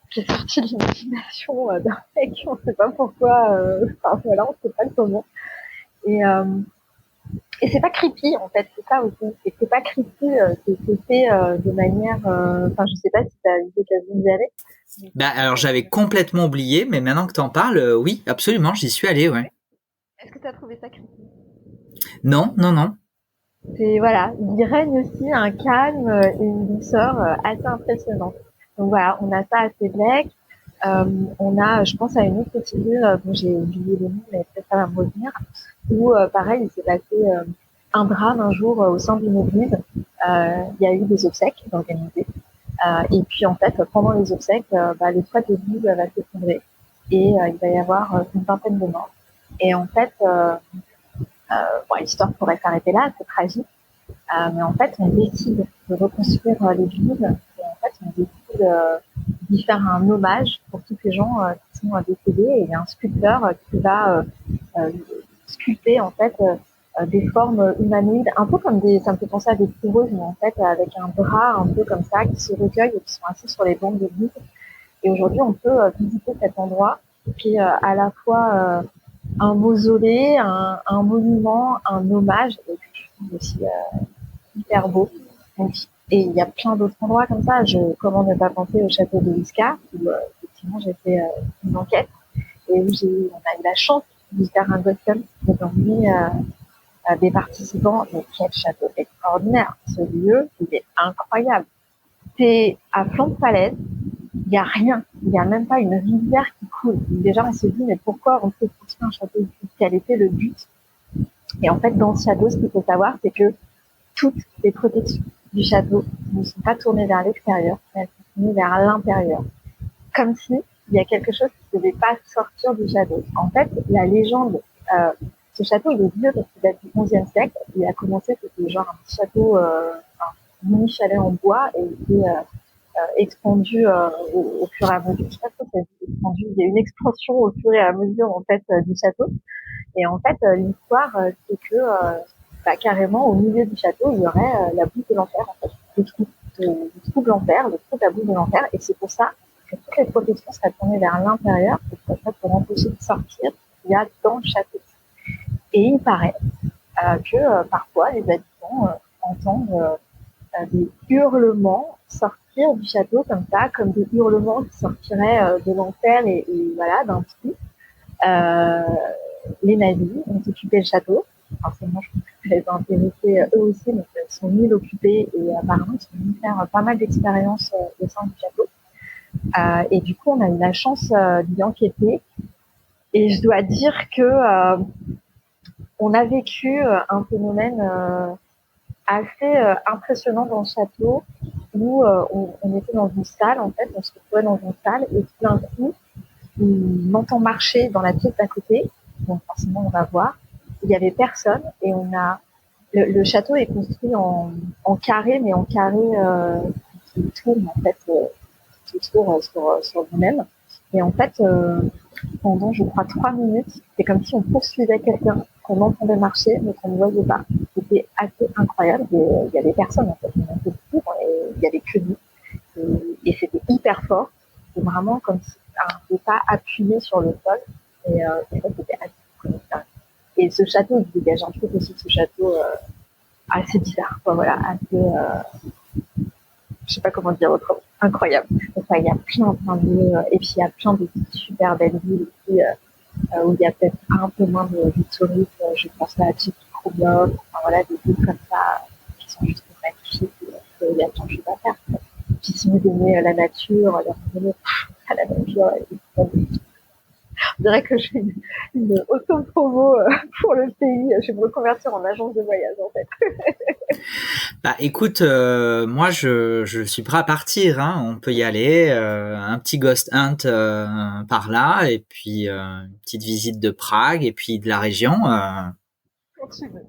B: qui est sorti de l'imagination d'un mec, on ne sait pas pourquoi. Enfin voilà, on ne sait pas comment. Et, euh, et c'est pas creepy en fait, c'est ça aussi. Et c'est pas creepy, c'est fait de manière. Enfin, je sais pas si tu as eu l'occasion d'y aller.
A: Bah, alors j'avais complètement oublié, mais maintenant que tu en parles, oui, absolument, j'y suis allé, ouais.
B: Est-ce que tu as trouvé ça creepy?
A: Non, non, non.
B: C'est voilà, il règne aussi un calme et une douceur assez impressionnante. Donc voilà, on a ça à Sévlec. On a, je pense à une autre petite ville dont j'ai oublié le nom, mais peut-être ça va me revenir, où pareil, il s'est passé un drame un jour au sein d'une église. Il y a eu des obsèques organisées. Et puis en fait, pendant les obsèques, le toit de l'église va s'effondrer et il va y avoir une vingtaine de morts. Et en fait, l'histoire pourrait s'arrêter là, c'est tragique. Mais en fait, on décide de reconstruire l'église et en fait, on décide d'y faire un hommage pour tous ces gens qui sont décédés. Et il y a un sculpteur qui va sculpter en fait des formes humanoïdes, un peu comme ça me fait penser à des fourreuses, mais en fait avec un bras un peu comme ça qui se recueillent et qui sont assis sur les bancs de l'église. Et aujourd'hui, on peut visiter cet endroit qui est à la fois un mausolée, un monument, un hommage, et puis je trouve aussi hyper beau. Donc, et il y a plein d'autres endroits comme ça. Comment ne pas penser au château de Wisca, où effectivement j'ai fait une enquête et où on a eu la chance de faire un ghost hunt parmi des participants. Mais quel château extraordinaire! Ce lieu, il est incroyable. C'est à flanc de falaise, il n'y a rien, il n'y a même pas une rivière qui coule. Déjà, on se dit, mais pourquoi on fait construire un château ici? Quel était le but? Et en fait, dans ce château, ce qu'il faut savoir, c'est que toutes les protections du château ne sont pas tournées vers l'extérieur, mais elles sont tournées vers l'intérieur. Comme si il y a quelque chose qui ne devait pas sortir du château. En fait, la légende, ce château, il est vieux parce qu'il date du XIe siècle. Il a commencé, c'était genre un petit château, un mini chalet en bois, et il était expandu au fur et à mesure. Je sais pas si c'est expandu. Il y a une expansion au fur et à mesure en fait du château. Et en fait, l'histoire, c'est que carrément au milieu du château, il y aurait la boue de l'enfer, en fait, le trou de l'enfer, le trou de la boue de l'enfer. Et c'est pour ça que toutes les protections seraient tournées vers l'intérieur, pour empêcher de sortir ce qu'il y a dans le château. Et il paraît que parfois les habitants entendent des hurlements sortir du château comme ça, comme des hurlements qui sortiraient de l'enfer et voilà, d'un coup. Les nazis ont occupé le château. Forcément, je pense que ça les a intéressés eux aussi, donc ils sont mis l'occuper et apparemment ils sont venus faire pas mal d'expériences au sein du château. Et du coup, on a eu la chance d'y enquêter. Et je dois dire que on a vécu un phénomène assez impressionnant dans le château où on était dans une salle, en fait, on se retrouvait dans une salle et tout d'un coup, on entend marcher dans la pièce d'à côté, donc forcément on va voir. Il y avait personne et le château est construit en carré, mais en carré qui tourne en fait, qui tourne sur lui-même. Et en fait, pendant je crois 3 minutes, c'est comme si on poursuivait quelqu'un qu'on entendait marcher, mais qu'on ne voyait pas. C'était assez incroyable. Il y avait personne en fait, il y avait que nous. Et c'était hyper fort. C'est vraiment comme si on ne pouvait pas appuyer sur le sol. Et en fait, c'était assez incroyable. Et ce château, il dégage un truc aussi de ce château assez bizarre, quoi, voilà, assez, je sais pas comment dire autrement, incroyable. Enfin, il y a plein de lieux, et puis il y a plein de super belles villes aussi, où il y a peut-être un peu moins de tourisme. Je pense à Tchéquie-Krumlov, enfin voilà, des villes comme ça, qui sont juste magnifiques, il y a plein de choses à faire. Puis si vous aimez la nature, les randonnées à la nature, je dirais que je fais une auto-promo pour le pays. Je vais me reconvertir en agence de voyage, en fait.
A: Bah écoute, moi je suis prêt à partir, hein. On peut y aller, un petit ghost hunt par là, et puis une petite visite de Prague, et puis de la région.
B: Quand tu veux.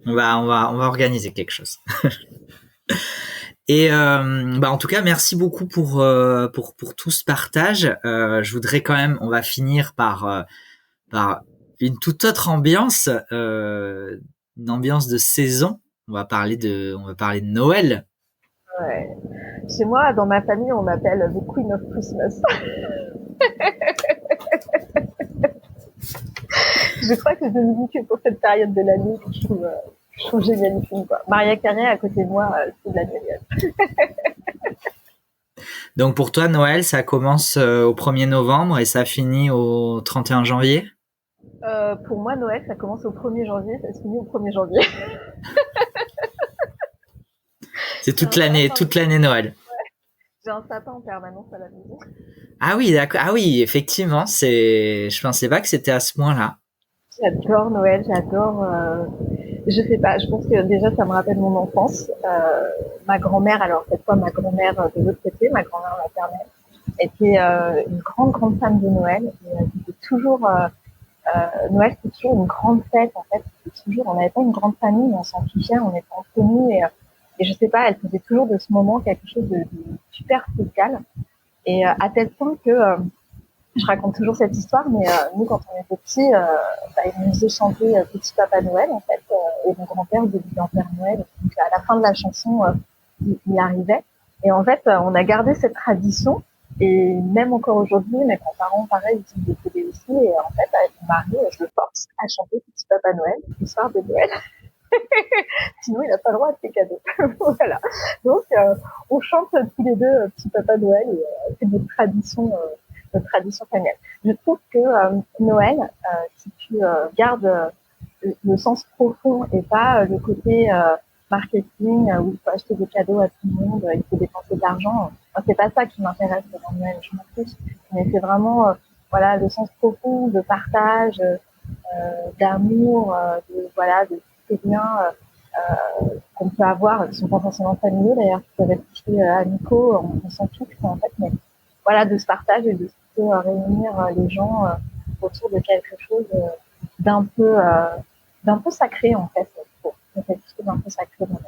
A: On va organiser quelque chose. Et en tout cas, merci beaucoup pour tout ce partage. Je voudrais quand même, on va finir par une toute autre ambiance, une ambiance de saison. On va parler de Noël.
B: Ouais. Chez moi, dans ma famille, on m'appelle The Queen of Christmas. Je crois que je ne vis que pour cette période de l'année que je trouve génialissime, quoi. Maria Carey à côté de moi, c'est de la période.
A: Donc pour toi, Noël, ça commence au 1er novembre et ça finit au 31 janvier?
B: Pour moi, Noël, ça commence au 1er janvier, ça se finit au 1er janvier.
A: C'est toute l'année Noël.
B: J'ai un sapin en permanence à la maison.
A: Ah oui, d'accord. Ah oui, effectivement, je pensais pas que c'était à ce point-là.
B: J'adore Noël, j'adore Je sais pas, je pense que déjà ça me rappelle mon enfance. Ma grand-mère, alors cette fois ma grand-mère de l'autre côté, ma grand-mère maternelle, était une grande fan de Noël. Et, c'était toujours Noël, c'était toujours une grande fête en fait. Toujours, on n'avait pas une grande famille, mais on s'en fichait, on était entre nous et je sais pas, elle faisait toujours de ce moment quelque chose de super spécial. Et à tel point que je raconte toujours cette histoire, mais nous, quand on était petits, ils nous faisaient chanter Petit Papa Noël, en fait, et mon grand-père débutait en Père Noël. Donc, à la fin de la chanson, il arrivait. Et en fait, on a gardé cette tradition. Et même encore aujourd'hui, mes grands-parents, pareil, ils utilisent des télé aussi. Et en fait, avec mon mari, je le force à chanter Petit Papa Noël le soir de Noël. Sinon, il n'a pas le droit à ses cadeaux. Voilà. Donc, on chante tous les deux Petit Papa Noël. Et, c'est notre tradition familiale. Je trouve que Noël, si tu gardes le sens profond et pas le côté marketing où il faut acheter des cadeaux à tout le monde, il faut dépenser de l'argent. C'est pas ça qui m'intéresse dans Noël, je m'en fiche. Mais c'est vraiment voilà le sens profond de partage, d'amour, de tous ces liens qu'on peut avoir, qui sont pas forcément familiaux d'ailleurs, qui peuvent être aussi amicaux, on s'en fiche en fait, mais voilà, de ce partage et de réunir les gens autour de quelque chose d'un peu sacré en fait. Quelque chose d'un peu sacré dans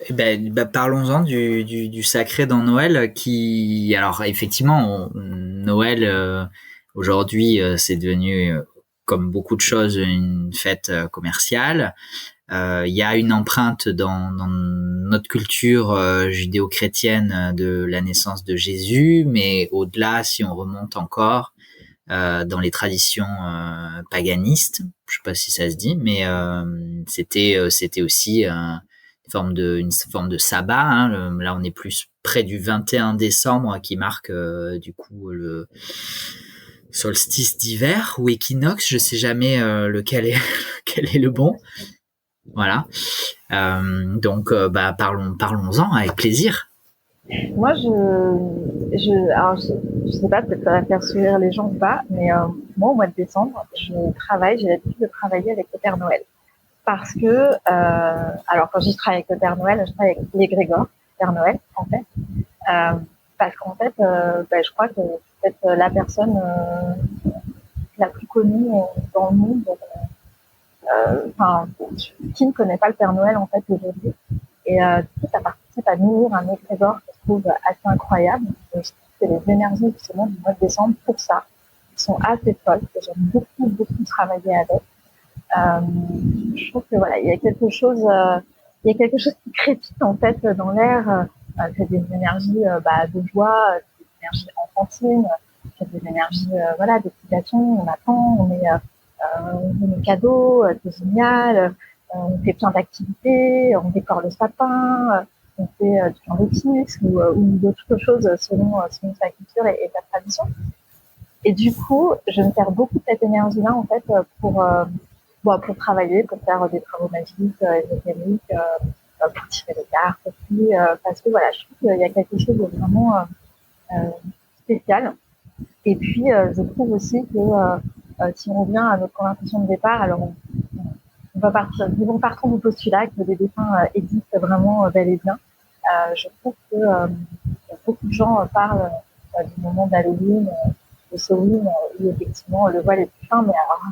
A: Eh ben, parlons-en du sacré dans Noël qui, alors effectivement, Noël aujourd'hui c'est devenu comme beaucoup de choses une fête commerciale. Il y a une empreinte dans notre culture judéo-chrétienne de la naissance de Jésus, mais au-delà, si on remonte encore dans les traditions paganistes, je sais pas si ça se dit, mais c'était aussi une forme de sabbat. Hein. Là, on est plus près du 21 décembre qui marque du coup le solstice d'hiver ou équinoxe. Je sais jamais lequel est lequel est le bon. Voilà. Donc, parlons-en avec plaisir.
B: Moi, alors, je sais pas, peut-être ça va faire sourire les gens ou pas, mais moi, au mois de décembre, j'ai l'habitude de travailler avec le Père Noël. Parce que, alors quand je dis je travaille avec le Père Noël, je travaille avec l'égrégore Père Noël, en fait. Parce qu'en fait, je crois que c'est peut-être la personne la plus connue dans le monde. Qui ne connaît pas le Père Noël, en fait, aujourd'hui. Et du coup, ça participe à nourrir un égrégore que je trouve assez incroyable. Et je trouve que les énergies, justement, du mois de décembre, pour ça, sont assez folles, que j'aime beaucoup travailler avec. Je trouve que voilà, il y a quelque chose qui crépite en fait dans l'air. C'est des énergies de joie, des énergies enfantines, c'est des énergies d'excitation. On attend, on met nos cadeaux, c'est génial. On fait plein d'activités, on décore le sapin, on fait du pain d'épices ou d'autres choses selon sa culture et sa tradition. Et du coup, je me sers beaucoup de cette énergie-là en fait pour travailler, pour faire des travaux magiques, ésotériques, pour tirer des cartes aussi, parce que voilà, je trouve qu'il y a quelque chose de vraiment spécial. Et puis, je trouve aussi que si on revient à notre conversation de départ, alors on va partir, nous partons du postulat que des dessins existent vraiment bel et bien. Je trouve que beaucoup de gens parlent du moment d'Halloween, de Samhain, où effectivement le voile est plus fin, mais alors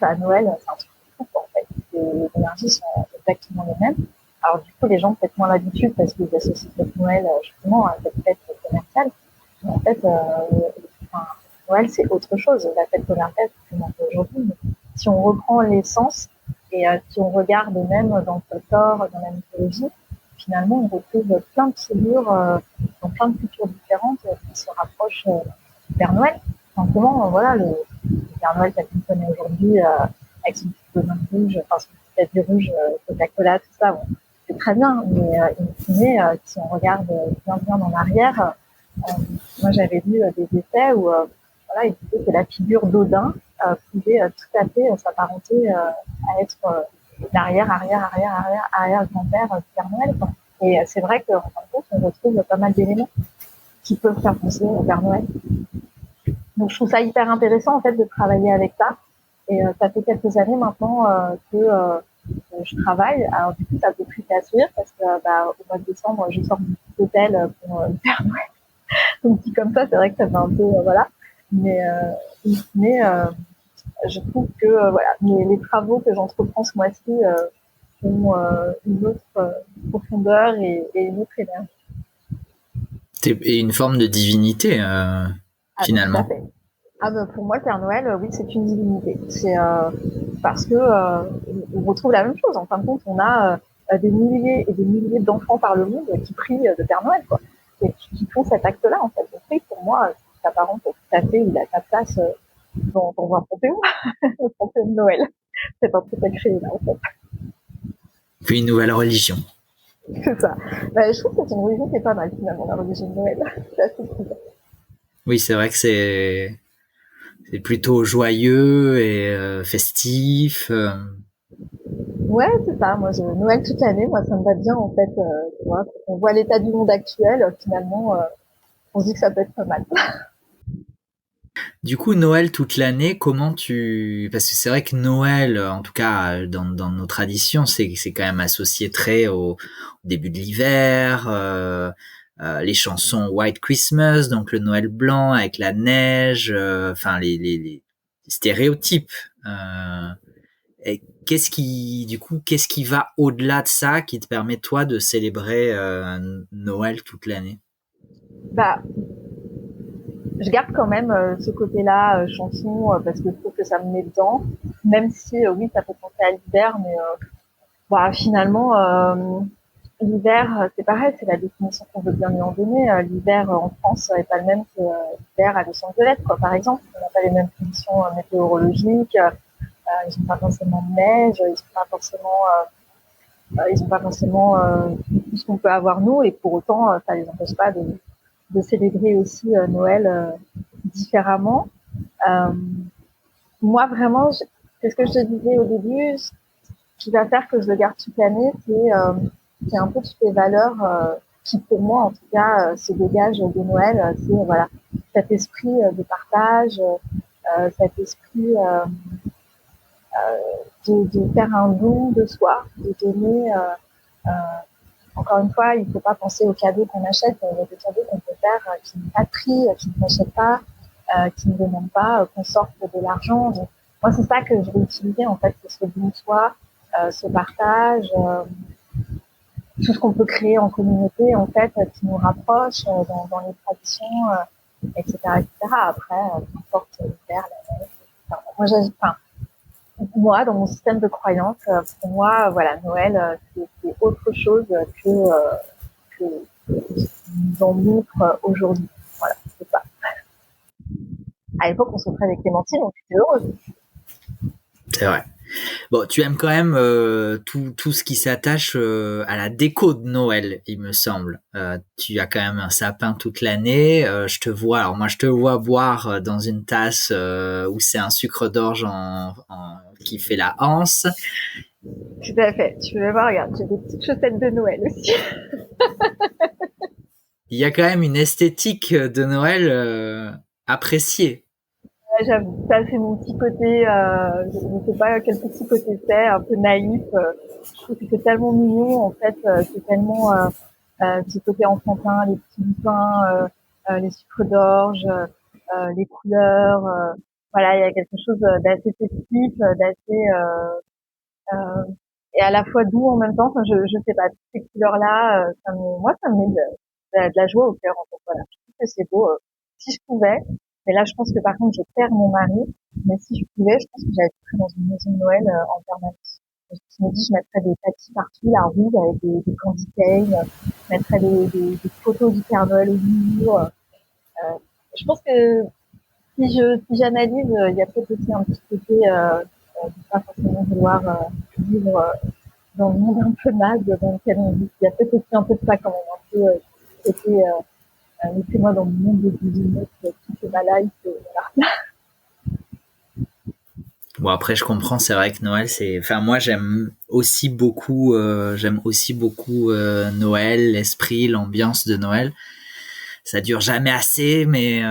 B: à Noël, c'est un truc fou en fait. Les énergies sont exactement les mêmes. Alors du coup, les gens ont peut-être moins l'habitude parce qu'ils associent peut-être Noël justement à cette fête commerciale. Mais en fait, Noël, c'est autre chose. La fête commerciale, c'est ce qu'on fait aujourd'hui. Mais si on reprend l'essence et si on regarde même dans le folklore, dans la mythologie, finalement, on retrouve plein de figures dans plein de cultures différentes qui se rapprochent du Père Noël. Simplement, voilà, le Père Noël tel qu'on connaît aujourd'hui, avec son petit bonhomme rouge, enfin son petit tapis rouge, Coca-Cola, tout ça, bon, c'est très bien. Mais si on regarde bien en arrière, moi j'avais lu des essais où il disait que la figure d'Odin pouvait tout à fait s'apparenter à être l'arrière grand-père du Père Noël. Quoi. Et c'est vrai qu'en fin de compte, on retrouve pas mal d'éléments qui peuvent faire penser au Père Noël. Donc je trouve ça hyper intéressant en fait de travailler avec ça. Et ça fait quelques années maintenant que je travaille. Alors du coup, ça peut plus à suivre parce que au mois de décembre, je sors du petit hôtel pour faire Noël. Donc dit comme ça, c'est vrai que ça fait un peu voilà. Mais je trouve que voilà, les travaux que j'entreprends ce mois-ci ont une autre profondeur et une autre énergie.
A: Et une forme de divinité,
B: Ah, mais tout à
A: finalement.
B: fait. Pour moi, Père Noël, oui, c'est une divinité. C'est parce que on retrouve la même chose. En fin de compte, on a des milliers et des milliers d'enfants par le monde qui prient de Père Noël, quoi, et qui font cet acte-là, en fait. Donc, oui, pour moi, ça s'apparente tout à fait. Il a sa place dans un panthéon, le panthéon de Noël. C'est un peu sacré, là, en fait.
A: Puis une nouvelle religion.
B: C'est ça. Je trouve que c'est une religion qui est pas mal, finalement, la religion de Noël. C'est assez cool.
A: Oui, c'est vrai que c'est plutôt joyeux et festif.
B: Ouais, c'est ça. Moi, Noël toute l'année, moi, ça me va bien, en fait. Tu vois, quand on voit l'état du monde actuel, finalement, on se dit que ça peut être pas mal.
A: Du coup, Noël toute l'année, comment tu... Parce que c'est vrai que Noël, en tout cas dans nos traditions, c'est quand même associé très au début de l'hiver, les chansons White Christmas, donc le Noël blanc avec la neige, enfin les stéréotypes. Et qu'est-ce qui va au-delà de ça, qui te permet toi de célébrer Noël toute l'année?
B: Bah, je garde quand même ce côté-là, chanson, parce que je trouve que ça me met dedans. Même si, oui, ça peut penser à l'hiver, mais finalement, l'hiver, c'est pareil, c'est la définition qu'on veut bien lui en donner. L'hiver en France n'est pas le même que l'hiver à Los Angeles, quoi, par exemple. On n'a pas les mêmes conditions météorologiques. Ils n'ont pas forcément de neige, ils n'ont pas forcément tout ce qu'on peut avoir nous, et pour autant, ça les empêche pas de célébrer aussi Noël différemment. Euh, Moi, vraiment, c'est ce que je te disais au début, ce qui va faire que je le garde toute l'année, c'est un peu toutes les valeurs qui, pour moi, en tout cas, se dégagent de Noël. C'est voilà, cet esprit de partage, cet esprit de faire un don de soi, de donner. Encore une fois, il ne faut pas penser aux cadeaux qu'on achète, mais des cadeaux qu'on peut faire qui n'ont pas de prix, qui ne s'achètent pas, qui ne demandent pas qu'on sorte de l'argent. Donc, moi, c'est ça que je vais utiliser, en fait, c'est ce don de soi, ce partage, tout ce qu'on peut créer en communauté, en fait, qui nous rapproche dans les traditions, etc., etc. Après, peu importe l'hiver, la neige. Moi, dans mon système de croyance, pour moi, voilà, Noël, c'est autre chose que nous en montre aujourd'hui. Voilà, c'est ça. À l'époque, on s'offrait des clémentines, donc j'étais heureuse.
A: C'est vrai. Bon, tu aimes quand même tout ce qui s'attache à la déco de Noël, il me semble. Tu as quand même un sapin toute l'année. Moi, je te vois boire dans une tasse où c'est un sucre d'orge qui fait la anse.
B: Tout à fait. Tu veux voir, regarde, j'ai des petites chaussettes de Noël aussi.
A: Il y a quand même une esthétique de Noël appréciée.
B: Ouais, j'avoue, ça c'est mon petit côté, je ne sais pas quel petit côté c'est, un peu naïf. Je trouve que c'est tellement mignon, en fait, c'est tellement petit côté enfantin, les petits lupins, les sucres d'orge, les couleurs. Voilà, il y a quelque chose d'assez festif, d'assez et à la fois doux en même temps. Enfin, je sais pas, toutes ces couleurs-là, moi, ça me met de la joie au cœur. En fait, voilà, je trouve que c'est beau. Si je pouvais, mais là, je pense que par contre, je perds mon mari. Mais si je pouvais, je pense que j'allais dans une maison de Noël en permanence. Je me dis, je mettrais des tapis partout, la rouge avec des candy canes, je mettrais des photos du Père Noël au mur. Je pense que si j'analyse, il y a peut-être aussi un petit côté de pas forcément vouloir vivre dans le monde un peu naze dans lequel on vit. Il y a peut-être aussi un peu de ça quand même, un peu côté laissez-moi dans le monde des bisounours, tout est ma life, voilà.
A: Bon, après, je comprends, c'est vrai que Noël, enfin, moi, j'aime aussi beaucoup Noël, l'esprit, l'ambiance de Noël. ça dure jamais assez, mais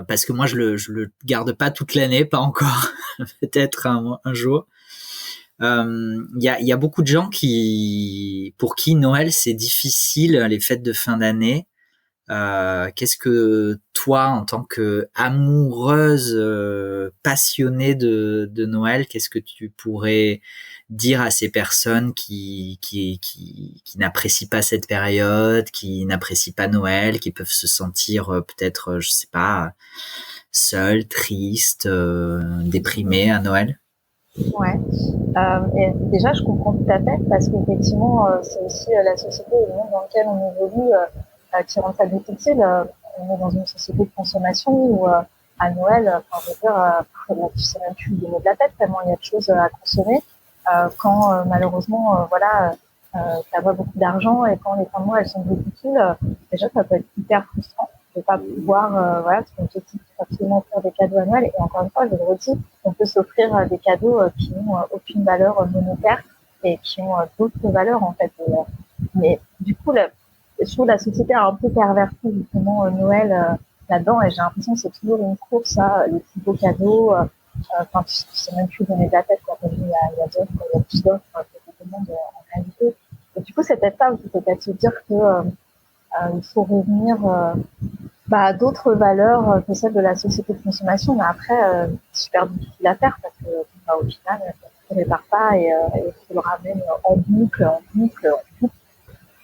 A: parce que moi je le garde pas toute l'année, pas encore, peut-être un jour. Il y a beaucoup de gens pour qui Noël c'est difficile, les fêtes de fin d'année. Qu'est-ce que toi, en tant que amoureuse passionnée de Noël, qu'est-ce que tu pourrais dire à ces personnes qui n'apprécient pas cette période, qui n'apprécient pas Noël, qui peuvent se sentir peut-être, je sais pas, seules, tristes, déprimées à Noël?
B: Ouais. Et déjà, je comprends tout à fait parce qu'effectivement, c'est aussi la société et le monde dans lequel on évolue qui rend ça difficile. On est dans une société de consommation où à Noël, enfin, je veux dire, tu sais même plus où donner de la tête tellement il y a de choses à consommer. Quand malheureusement, voilà, tu as pas beaucoup d'argent et quand les fins de mois elles sont difficiles, déjà ça peut être hyper frustrant de pas pouvoir, voilà, parce qu'on se dit qu'il faut absolument faire des cadeaux à Noël. Et encore une fois, je le redis, on peut s'offrir des cadeaux qui n'ont aucune valeur monétaire et qui ont d'autres valeurs en fait. Mais du coup, je trouve la société a un peu perverti justement Noël là-dedans et j'ai l'impression que c'est toujours une course à les plus beaux cadeaux. Enfin, tu sais même plus donner de la tête quand il y a d'offres, il y a plus d'offres que de demandes en réalité. Et du coup, c'est peut-être ça aussi, c'est peut-être se dire que il faut revenir à d'autres valeurs que celles de la société de consommation. Mais après, c'est super difficile à faire parce que au final, tu ne répares pas et tu le ramènes en boucle, en boucle, en boucle.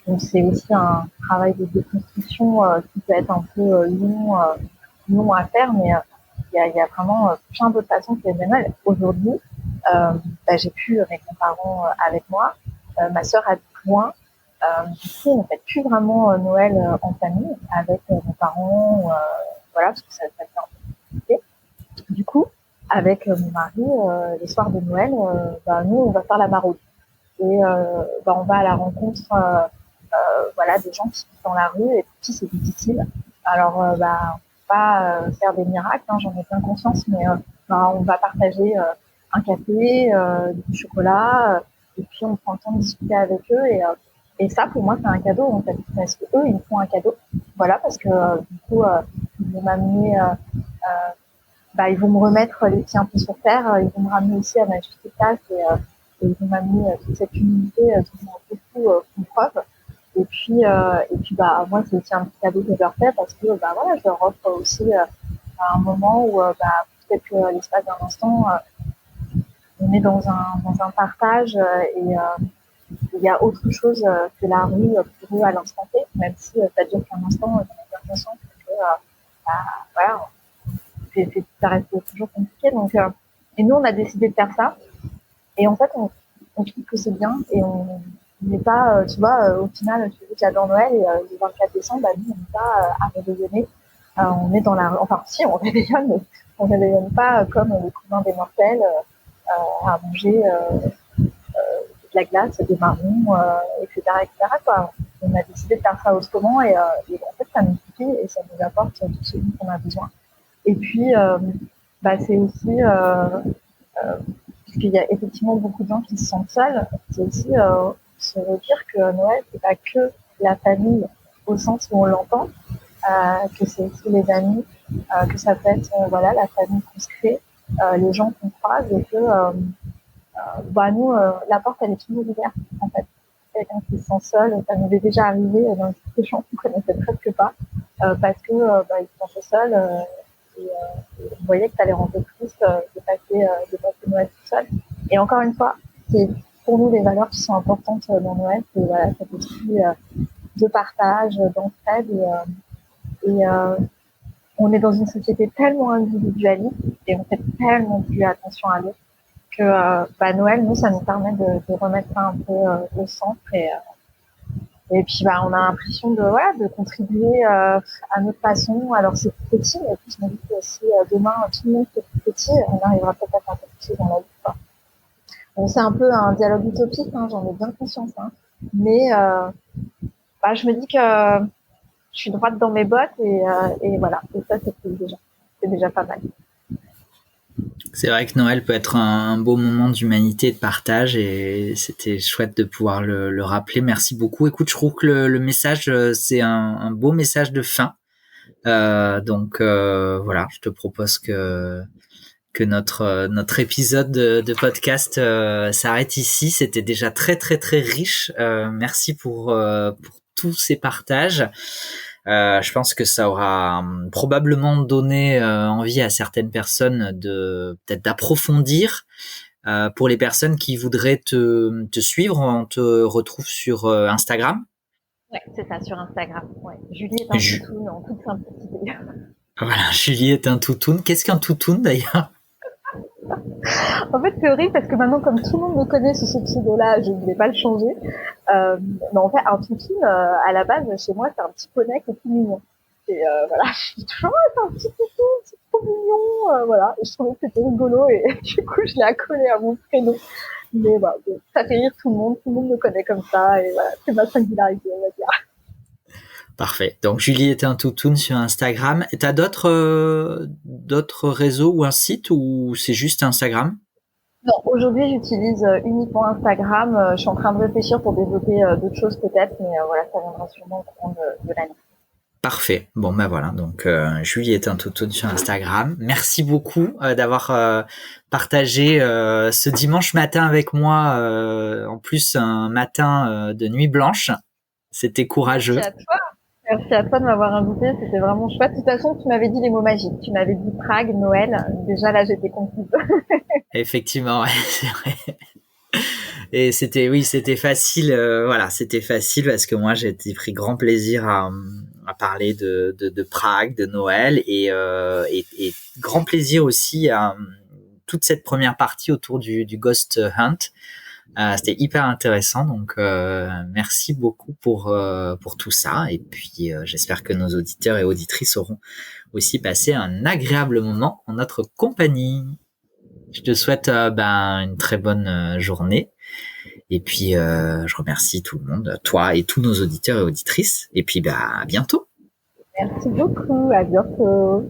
B: Donc c'est aussi un travail de déconstruction qui peut être un peu long à faire, mais il y a vraiment plein d'autres façons que les Noël. Aujourd'hui, j'ai pu avec mes parents avec moi. Ma sœur habite loin. Du coup, on ne fait plus vraiment Noël en famille avec mes parents, voilà, parce que ça devient un peu compliqué. Du coup, avec mon mari, les soirs de Noël, nous, on va faire la maraude. Et on va à la rencontre voilà, des gens qui sont dans la rue et pour qui c'est difficile. Alors, on va pas faire des miracles, hein, j'en ai bien conscience, mais on va partager un café, du chocolat, et puis on prend le temps de discuter avec eux. Et ça, pour moi, c'est un cadeau, en fait, parce que eux, ils me font un cadeau. Voilà, parce que du coup, ils vont m'amener, ils vont me remettre les pieds un peu sur terre, ils vont me ramener aussi à ma juste place et ils vont m'amener toute cette humilité dont beaucoup font preuve. Et puis, moi, c'est aussi un petit cadeau que je leur fais parce que, voilà, je leur offre aussi un moment où, peut-être que l'espace d'un instant, on est dans un partage et il y a autre chose que la rue pour eux à l'instant T, même si ça dure qu'un instant, j'ai l'impression que, voilà, ça reste toujours compliqué. Donc, et nous, on a décidé de faire ça. Et en fait, on trouve que c'est bien et on n'est pas, tu vois, au final, tu dis j'adore Noël et le 24 décembre, nous, on n'est pas à réveillonner. On est dans la, enfin, si, on réveillonne, mais on réveillonne pas comme les cousins des mortels à manger de la glace, des marrons, etc., etc., quoi. On a décidé de faire ça autrement et en fait, ça nous suffit et ça nous apporte tout ce dont on a besoin. Et puis, c'est aussi puisqu'il y a effectivement beaucoup de gens qui se sentent seuls, c'est aussi se redire que Noël, c'est pas que la famille au sens où on l'entend, que c'est aussi les amis, que ça peut être voilà, la famille qu'on se crée, les gens qu'on croise et que nous, la porte, elle est toujours ouverte, en fait. Quelqu'un qui se sent seul, ça nous est déjà arrivé dans des gens qu'on connaissait presque pas, parce que ils se sentaient seuls et on voyait que ça les rendait tristes de passer Noël tout seul. Et encore une fois, c'est pour nous les valeurs qui sont importantes dans Noël, c'est voilà, cet esprit de partage, d'entraide et on est dans une société tellement individualiste et on fait tellement plus attention à l'autre que Noël, nous, ça nous permet de remettre ça un peu au centre et puis on a l'impression de contribuer à notre façon. Alors c'est tout petit, mais puis je me dis que si demain tout le monde fait tout petit, on arrivera peut-être à faire quelque chose dans la vie, quoi. Bon, c'est un peu un dialogue utopique, hein, j'en ai bien conscience, hein. Mais je me dis que je suis droite dans mes bottes et voilà. Et ça, c'est déjà pas mal.
A: C'est vrai que Noël peut être un beau moment d'humanité et de partage et c'était chouette de pouvoir le rappeler. Merci beaucoup. Écoute, je trouve que le message, c'est un beau message de fin. Donc voilà, je te propose que notre épisode de podcast s'arrête ici. C'était déjà très très très riche. Merci pour tous ces partages. Je pense que ça aura probablement donné envie à certaines personnes de peut-être d'approfondir. Pour les personnes qui voudraient te suivre, on te retrouve sur Instagram.
B: Ouais, c'est ça, sur Instagram. Ouais. Julie est un
A: Ju-
B: toutoune en toute simplicité.
A: voilà, Julie est un toutoun. Qu'est-ce qu'un toutoun d'ailleurs?
B: En fait, c'est horrible parce que maintenant, comme tout le monde me connaît sous ce pseudo-là, je ne vais pas le changer. Mais en fait, un toutoun, à la base, chez moi, c'est un petit poney qui est tout mignon. Et voilà, je dis toujours, oh, c'est un petit toutoun, c'est trop mignon. Voilà, et je trouvais que c'était rigolo et du coup, je l'ai accolé à mon prénom. Mais voilà, bon, ça fait rire tout le monde me connaît comme ça et voilà, c'est ma singularité, on va dire.
A: Parfait. Donc Julie est un toutoun sur Instagram. Et t'as d'autres réseaux ou un site ou c'est juste Instagram?
B: Non, aujourd'hui, j'utilise uniquement Instagram. Je suis en train de réfléchir pour développer d'autres choses peut-être, mais voilà, ça viendra sûrement au courant de l'année.
A: Parfait. Bon ben voilà. Donc Julie est un toutoun sur Instagram. Merci beaucoup d'avoir partagé ce dimanche matin avec moi. En plus un matin de nuit blanche. C'était
B: Merci
A: courageux.
B: à toi. Merci à toi de m'avoir invité. C'était vraiment chouette. De toute façon, tu m'avais dit les mots magiques. Tu m'avais dit Prague, Noël. Déjà là, j'étais confuse.
A: Effectivement, ouais, c'est vrai. Et c'était facile, voilà, c'était facile parce que moi j'ai pris grand plaisir à parler de Prague, de Noël et grand plaisir aussi à toute cette première partie autour du Ghost Hunt. C'était hyper intéressant, donc merci beaucoup pour tout ça. Et puis j'espère que nos auditeurs et auditrices auront aussi passé un agréable moment en notre compagnie. Je te souhaite une très bonne journée. Et puis, je remercie tout le monde, toi et tous nos auditeurs et auditrices. Et puis, à bientôt.
B: Merci beaucoup. À bientôt.